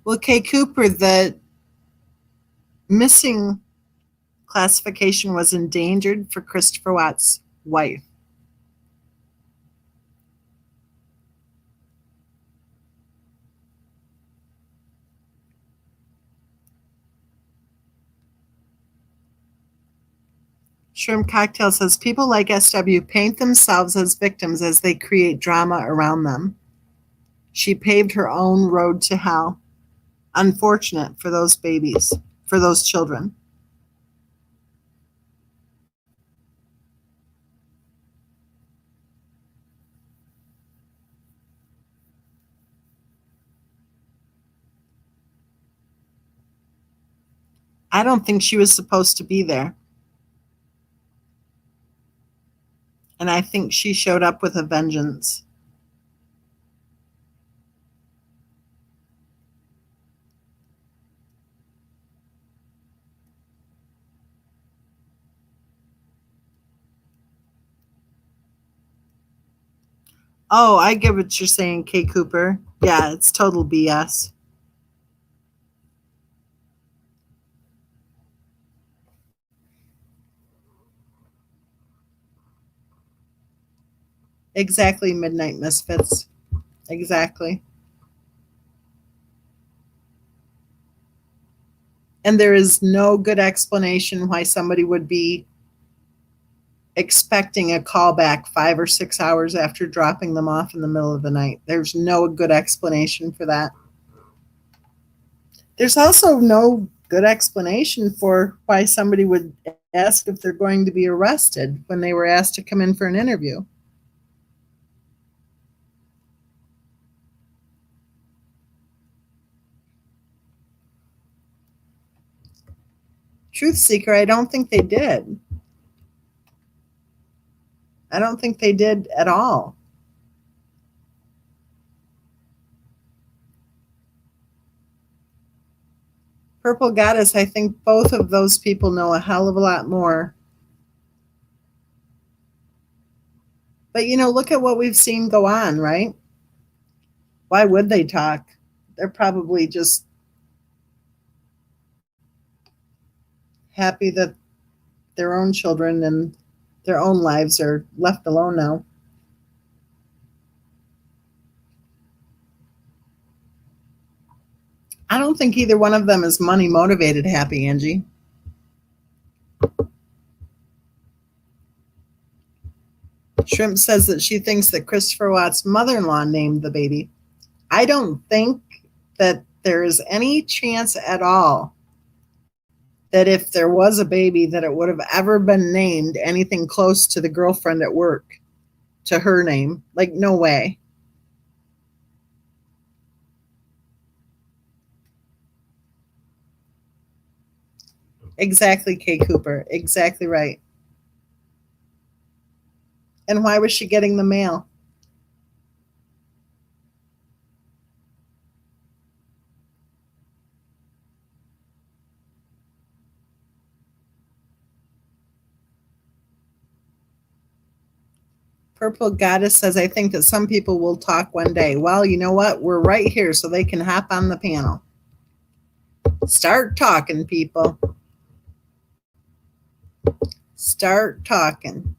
A: Well, Kay Cooper, the missing classification was endangered for Christopher Watts' wife. Shrimp Cocktail says people like SW paint themselves as victims as they create drama around them. She paved her own road to hell. Unfortunate for those babies, for those children. I don't think she was supposed to be there. And I think she showed up with a vengeance. Oh, I get what you're saying, Kay Cooper. Yeah, it's total BS. Exactly, Midnight Misfits. Exactly. And there is no good explanation why somebody would be expecting a call back 5 or 6 hours after dropping them off in the middle of the night. There's no good explanation for that. There's also no good explanation for why somebody would ask if they're going to be arrested when they were asked to come in for an interview. Truth Seeker, I don't think they did. I don't think they did at all. Purple Goddess, I think both of those people know a hell of a lot more. But look at what we've seen go on, right? Why would they talk? They're probably just happy that their own children and their own lives are left alone now. I don't think either one of them is money motivated happy, Angie. Shrimp says that she thinks that Christopher Watts' mother in law named the baby. I don't think that there is any chance at all that if there was a baby that it would have ever been named anything close to the girlfriend at work, to her name. Like, no way. Exactly, Kay Cooper. Exactly right. And why was she getting the mail? Purple Goddess says, I think that some people will talk one day. Well, you know what? We're right here so they can hop on the panel. Start talking, people. Start talking.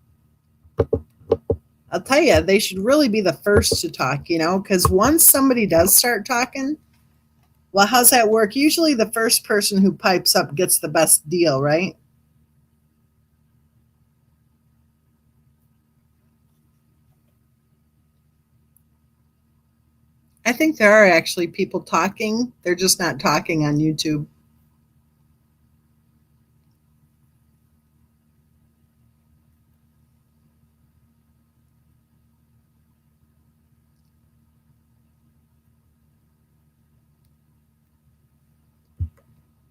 A: I'll tell you, they should really be the first to talk, because once somebody does start talking, well, how's that work? Usually the first person who pipes up gets the best deal, right? I think there are actually people talking. They're just not talking on YouTube.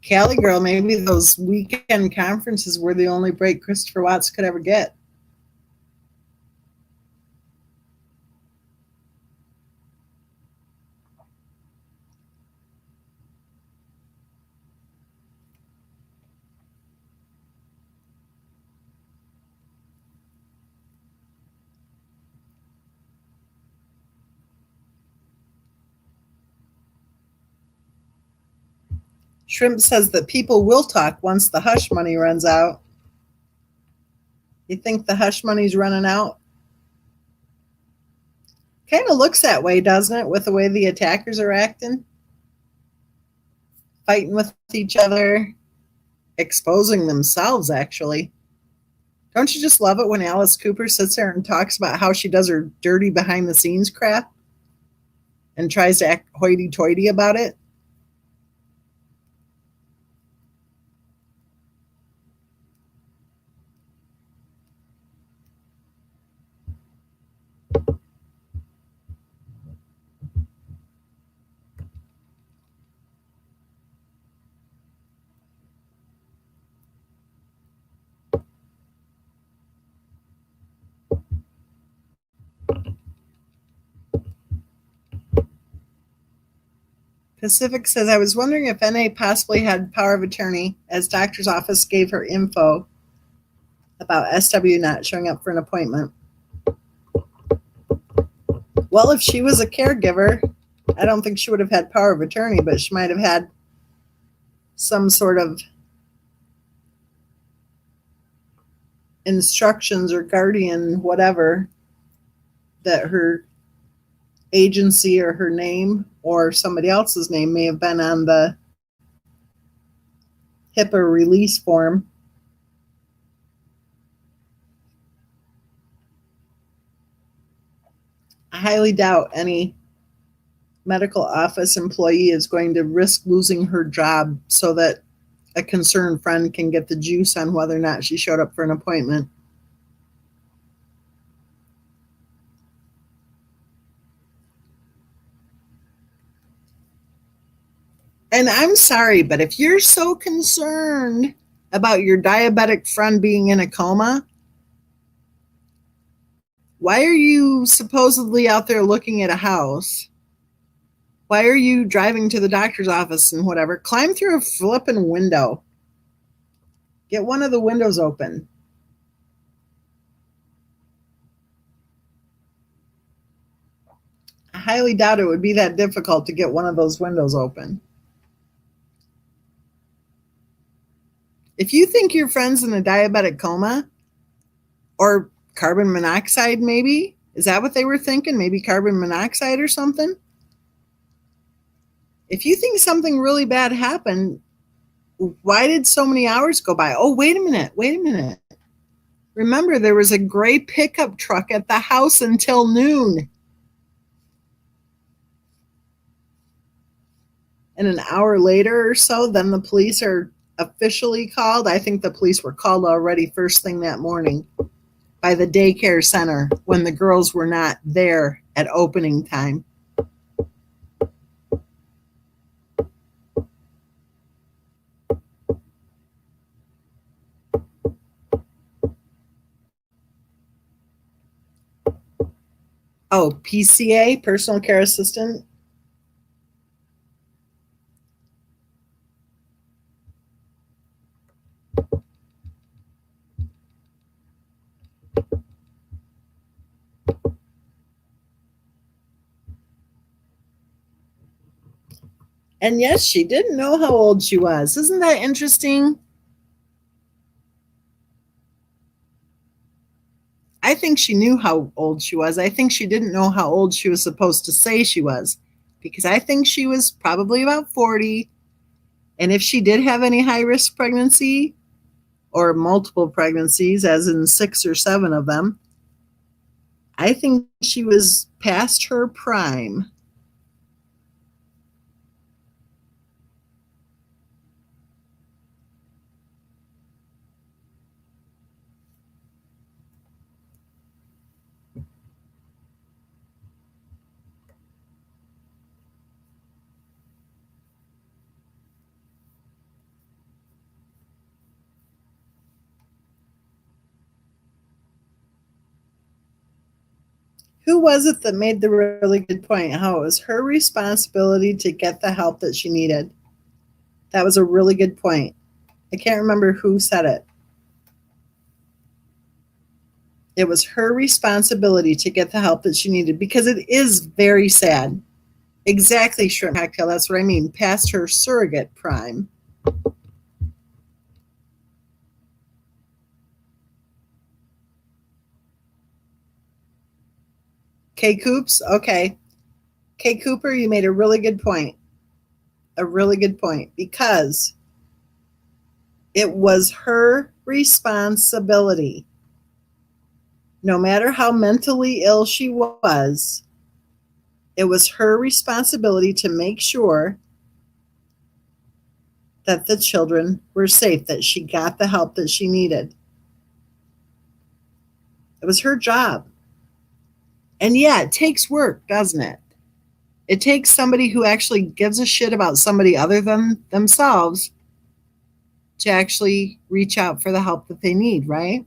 A: Cali Girl, maybe those weekend conferences were the only break Christopher Watts could ever get.
B: Shrimp says that people will talk once the hush money runs out. You think the hush money's running out? Kind of looks that way, doesn't it, with the way the attackers are acting? Fighting with each other, exposing themselves, actually. Don't you just love it when Alice Cooper sits there and talks about how she does her dirty behind the scenes crap and tries to act hoity toity about it? Pacific says, I was wondering if NA possibly had power of attorney as doctor's office gave her info about SW not showing up for an appointment. Well, if she was a caregiver, I don't think she would have had power of attorney, but she might have had some sort of instructions or guardian, whatever, that her agency or her name or somebody else's name may have been on the HIPAA release form. I highly doubt any medical office employee is going to risk losing her job so that a concerned friend can get the juice on whether or not she showed up for an appointment. And I'm sorry, but if you're so concerned about your diabetic friend being in a coma, why are you supposedly out there looking at a house? Why are you driving to the doctor's office and whatever? Climb through a flipping window. Get one of the windows open. I highly doubt it would be that difficult to get one of those windows open. If you think your friend's in a diabetic coma, or carbon monoxide maybe, is that what they were thinking? Maybe carbon monoxide or something? If you think something really bad happened, why did so many hours go by? Oh, wait a minute. Remember, there was a gray pickup truck at the house until noon. And an hour later or so, then the police are officially called. I think the police were called already first thing that morning by the daycare center when the girls were not there at opening time. Oh, PCA, personal care assistant. And yes, she didn't know how old she was. Isn't that interesting? I think she knew how old she was. I think she didn't know how old she was supposed to say she was, because I think she was probably about 40. And if she did have any high risk pregnancy or multiple pregnancies, as in 6 or 7 of them, I think she was past her prime. Who was it that made the really good point? How it was her responsibility to get the help that she needed. That was a really good point. I can't remember who said it. It was her responsibility to get the help that she needed, because it is very sad. Exactly, Shrimp Cocktail. That's what I mean. Past her surrogate prime. Kay Coops, okay. Kay Cooper, you made a really good point. A really good point because it was her responsibility. No matter how mentally ill she was, it was her responsibility to make sure that the children were safe, that she got the help that she needed. It was her job. And yeah, it takes work, doesn't it? It takes somebody who actually gives a shit about somebody other than themselves to actually reach out for the help that they need, right?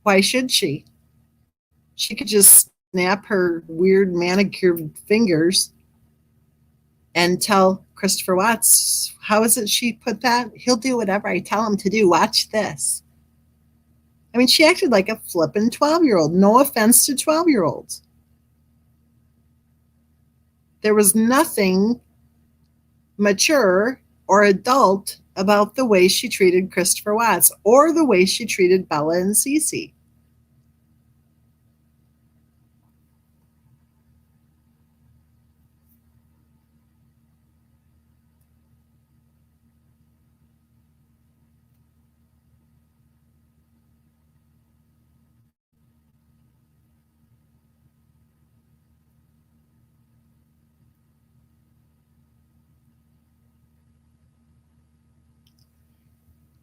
B: Why should she? She could just snap her weird manicured fingers and tell Christopher Watts, how is it she put that? He'll do whatever I tell him to do. Watch this. I mean, she acted like a flippin' 12-year-old. No offense to 12-year-olds. There was nothing mature or adult about the way she treated Christopher Watts or the way she treated Bella and Cece.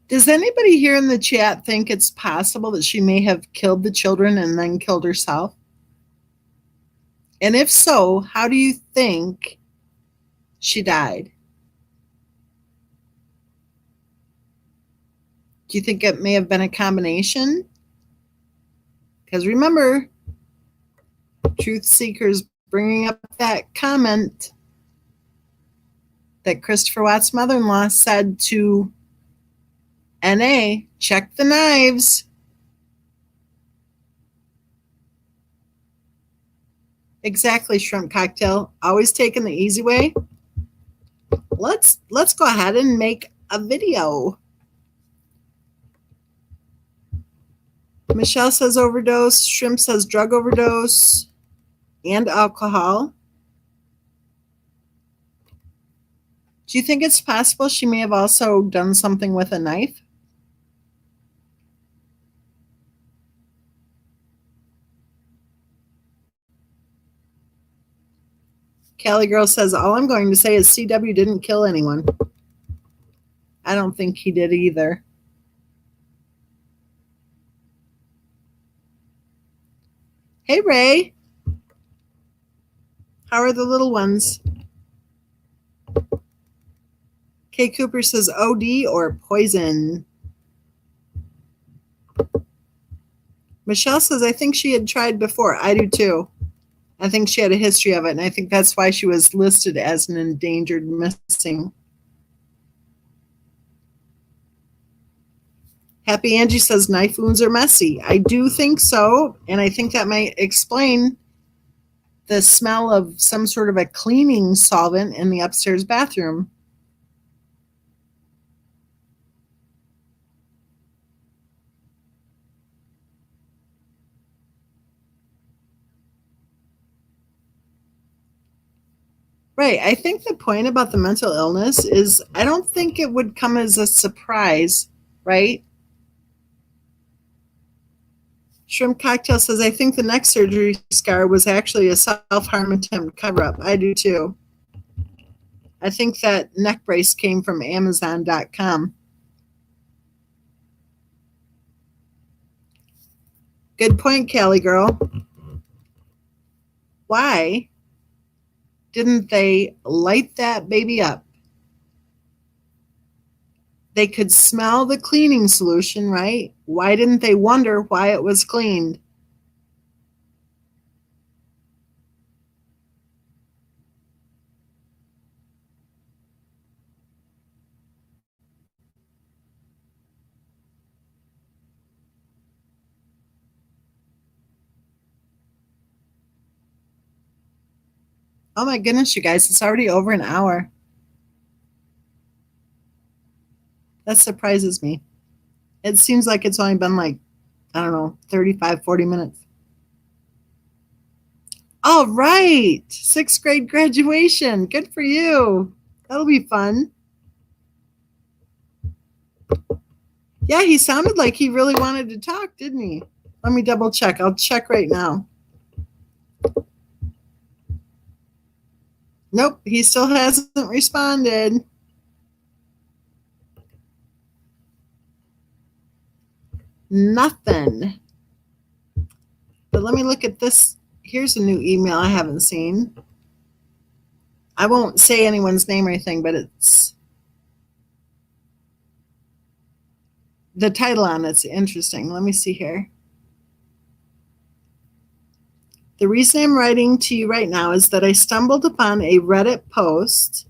B: Does anybody here in the chat think it's possible that she may have killed the children and then killed herself? And if so, how do you think she died? Do you think it may have been a combination? Because remember, Truth Seekers bringing up that comment that Christopher Watts' mother-in-law said to NA, check the knives. Exactly, Shrimp Cocktail. Always taking the easy way. Let's go ahead and make a video. Michelle says overdose. Shrimp says drug overdose and alcohol. Do you think it's possible she may have also done something with a knife? Cali Girl says, all I'm going to say is CW didn't kill anyone. I don't think he did either. Hey, Ray. How are the little ones? Kay Cooper says OD or poison. Michelle says, I think she had tried before. I do too. I think she had a history of it, and I think that's why she was listed as an endangered missing. Happy Angie says knife wounds are messy. I do think so, and I think that might explain the smell of some sort of a cleaning solvent in the upstairs bathroom. Right. I think the point about the mental illness is I don't think it would come as a surprise, right? Shrimp Cocktail says, I think the neck surgery scar was actually a self-harm attempt cover-up. I do too. I think that neck brace came from Amazon.com. Good point, Callie girl. Why didn't they light that baby up? They could smell the cleaning solution, right? Why didn't they wonder why it was cleaned? Oh my goodness, you guys, it's already over an hour. That surprises me. It seems like it's only been like, I don't know, 35, 40 minutes. All right. Sixth grade graduation. Good for you. That'll be fun. Yeah, he sounded like he really wanted to talk, didn't he? Let me double check. I'll check right now. Nope, he still hasn't responded. Nothing. But let me look at this. Here's a new email I haven't seen. I won't say anyone's name or anything, but it's the title on it's interesting. Let me see here. The reason I'm writing to you right now is that I stumbled upon a Reddit post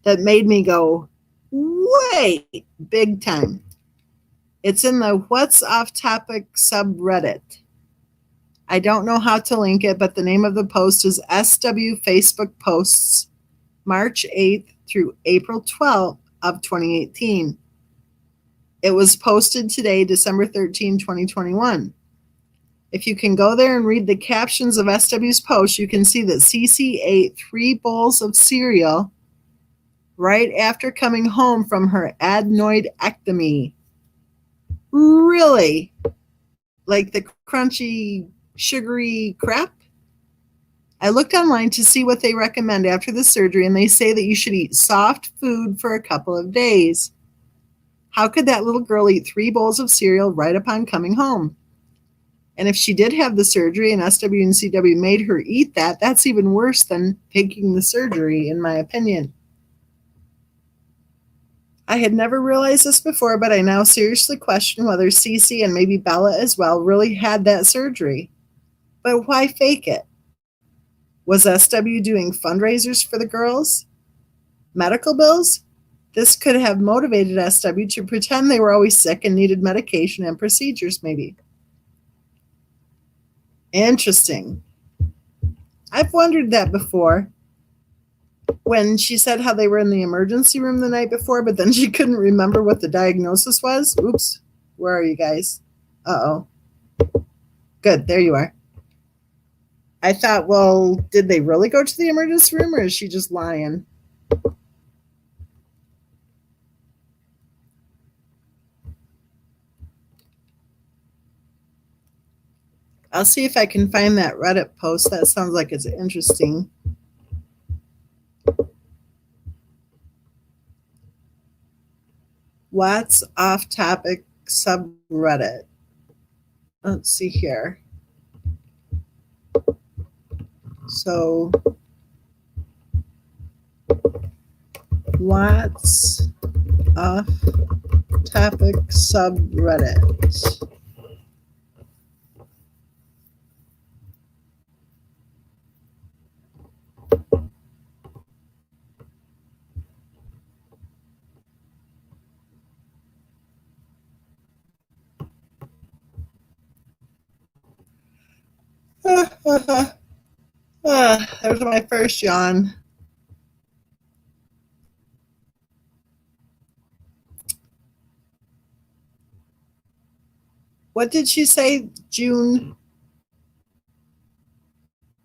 B: that made me go, wait, big time. It's in the What's Off Topic subreddit. I don't know how to link it, but the name of the post is SW Facebook Posts, March 8th through April 12th of 2018. It was posted today, December 13, 2021. If you can go there and read the captions of SW's post, you can see that Cece ate 3 bowls of cereal right after coming home from her adenoidectomy. Really? Like the crunchy, sugary crap? I looked online to see what they recommend after the surgery, and they say that you should eat soft food for a couple of days. How could that little girl eat 3 bowls of cereal right upon coming home? And if she did have the surgery and SW and CW made her eat that, that's even worse than taking the surgery, in my opinion. I had never realized this before, but I now seriously question whether Cece and maybe Bella as well really had that surgery. But why fake it? Was SW doing fundraisers for the girls? Medical bills? This could have motivated SW to pretend they were always sick and needed medication and procedures, maybe. Interesting. I've wondered that before. When she said how they were in the emergency room the night before, but then she couldn't remember what the diagnosis was. Oops. Where are you guys? Uh-oh. Good. There you are. I thought, well, did they really go to the emergency room or is she just lying? I'll see if I can find that Reddit post. That sounds like it's interesting. What's Off Topic subreddit? Let's see here. So, What's Off Topic subreddit? There's my first yawn. What did she say? June?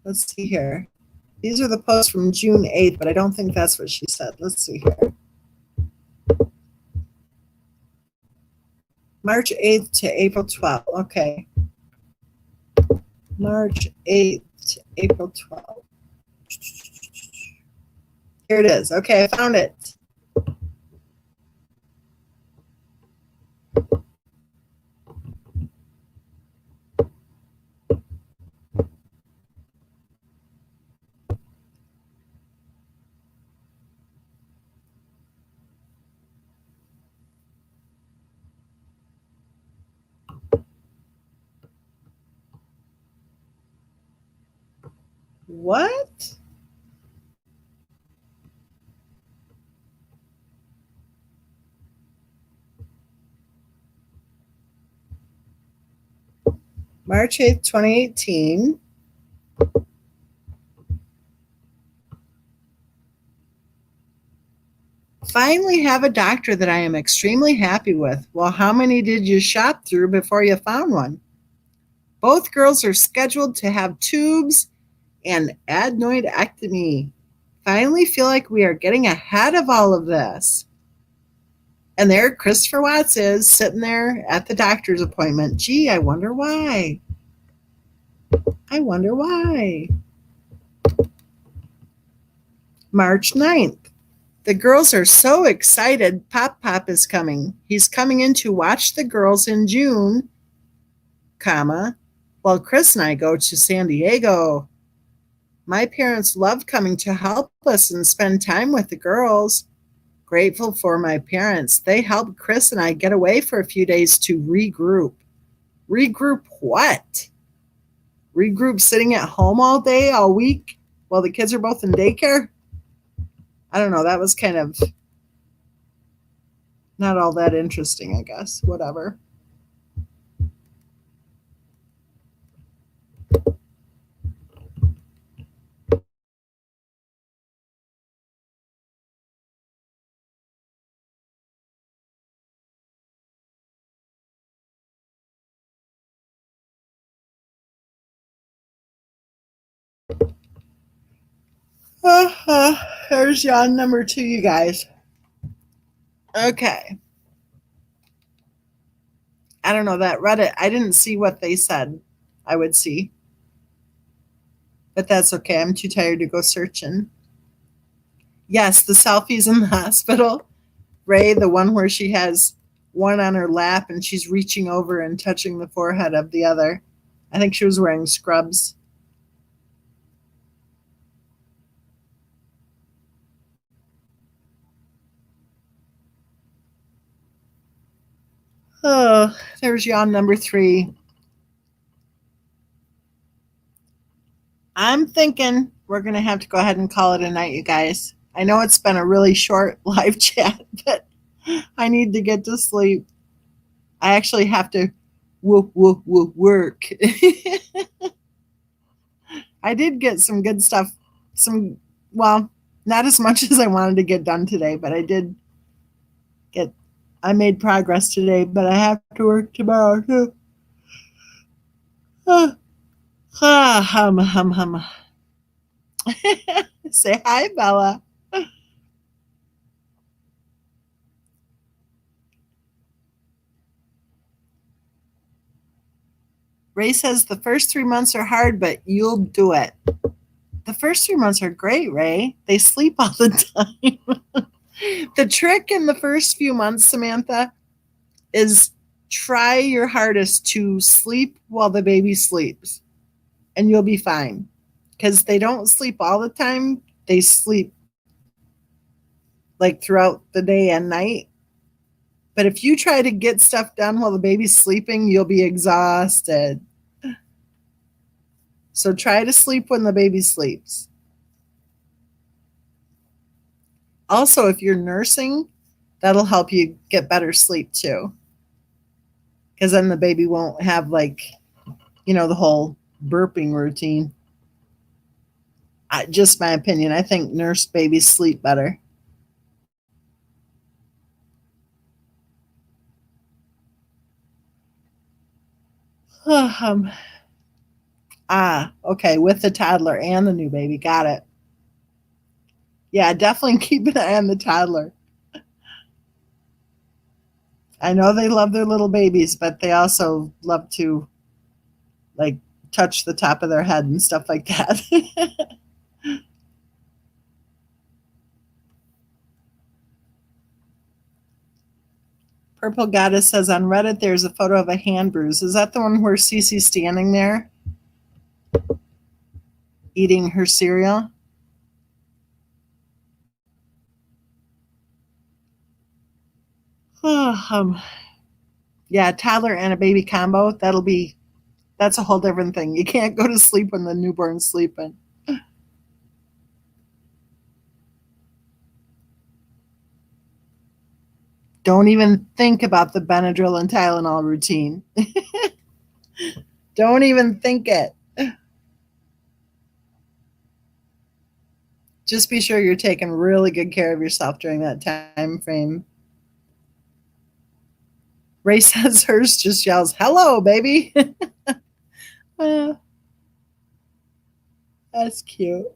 B: Let's see here. These are the posts from June 8th, but I don't think that's what she said. Let's see here. March 8th to April 12th. Okay. March 8th to April 12th. Here it is. Okay, I found it. What? March 8th, 2018. Finally have a doctor that I am extremely happy with. Well, how many did you shop through before you found one? Both girls are scheduled to have tubes and adenoidectomy. Finally feel like we are getting ahead of all of this. And there Christopher Watts is sitting there at the doctor's appointment. Gee, I wonder why. I wonder why. March 9th. The girls are so excited. Pop Pop is coming. He's coming in to watch the girls in June, comma, while Chris and I go to San Diego. My parents love coming to help us and spend time with the girls. Grateful for my parents. They helped Chris and I get away for a few days to regroup. Regroup what? Regroup sitting at home all day, all week, while the kids are both in daycare? I don't know. That was kind of not all that interesting, I guess. Whatever. There's yawn number 2, you guys. Okay. I don't know that Reddit. I didn't see what they said I would see. But that's okay. I'm too tired to go searching. Yes, the selfies in the hospital. Ray, the one where she has one on her lap and she's reaching over and touching the forehead of the other. I think she was wearing scrubs. Oh, there's yawn number 3. I'm thinking we're going to have to go ahead and call it a night, you guys. I know it's been a really short live chat, but I need to get to sleep. I actually have to work. I did get some good stuff. Well, not as much as I wanted to get done today, but I made progress today, but I have to work tomorrow too. Hum. Say hi, Bella. Ray says the first 3 months are hard, but you'll do it. The first 3 months are great, Ray. They sleep all the time. The trick in the first few months, Samantha, is try your hardest to sleep while the baby sleeps, and you'll be fine. Because they don't sleep all the time. They sleep like throughout the day and night. But if you try to get stuff done while the baby's sleeping, you'll be exhausted. So try to sleep when the baby sleeps. Also, if you're nursing, that'll help you get better sleep too. Because then the baby won't have the whole burping routine. Just my opinion. I think nursed babies sleep better. Okay, with the toddler and the new baby. Got it. Yeah, definitely keep an eye on the toddler. I know they love their little babies, but they also love to like touch the top of their head and stuff like that. Purple Goddess says on Reddit there's a photo of a hand bruise. Is that the one where Cece's standing there eating her cereal? Yeah, toddler and a baby combo. That's a whole different thing. You can't go to sleep when the newborn's sleeping. Don't even think about the Benadryl and Tylenol routine. Don't even think it. just be sure you're taking really good care of yourself during that time frame. Ray says hers just yells, "Hello, baby." That's cute.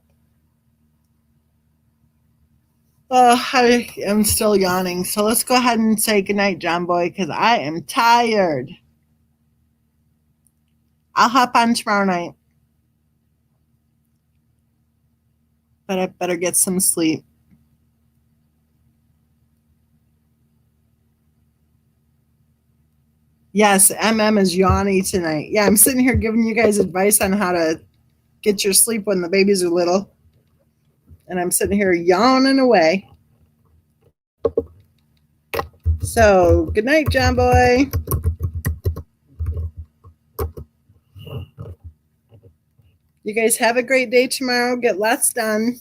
B: I am still yawning. So let's go ahead and say goodnight, John Boy, because I am tired. I'll hop on tomorrow night. But I better get some sleep. Yes, MM is yawning tonight. Yeah, I'm sitting here giving you guys advice on how to get your sleep when the babies are little. And I'm sitting here yawning away. So, good night, John Boy. You guys have a great day tomorrow. Get lots done.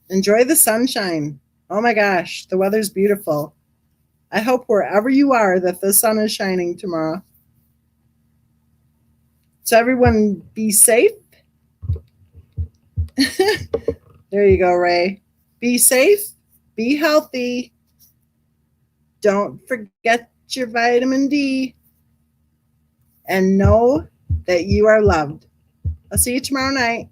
B: Enjoy the sunshine. Oh my gosh, the weather's beautiful. I hope wherever you are that the sun is shining tomorrow. So everyone be safe. There you go, Ray. Be safe. Be healthy. Don't forget your vitamin D. And know that you are loved. I'll see you tomorrow night.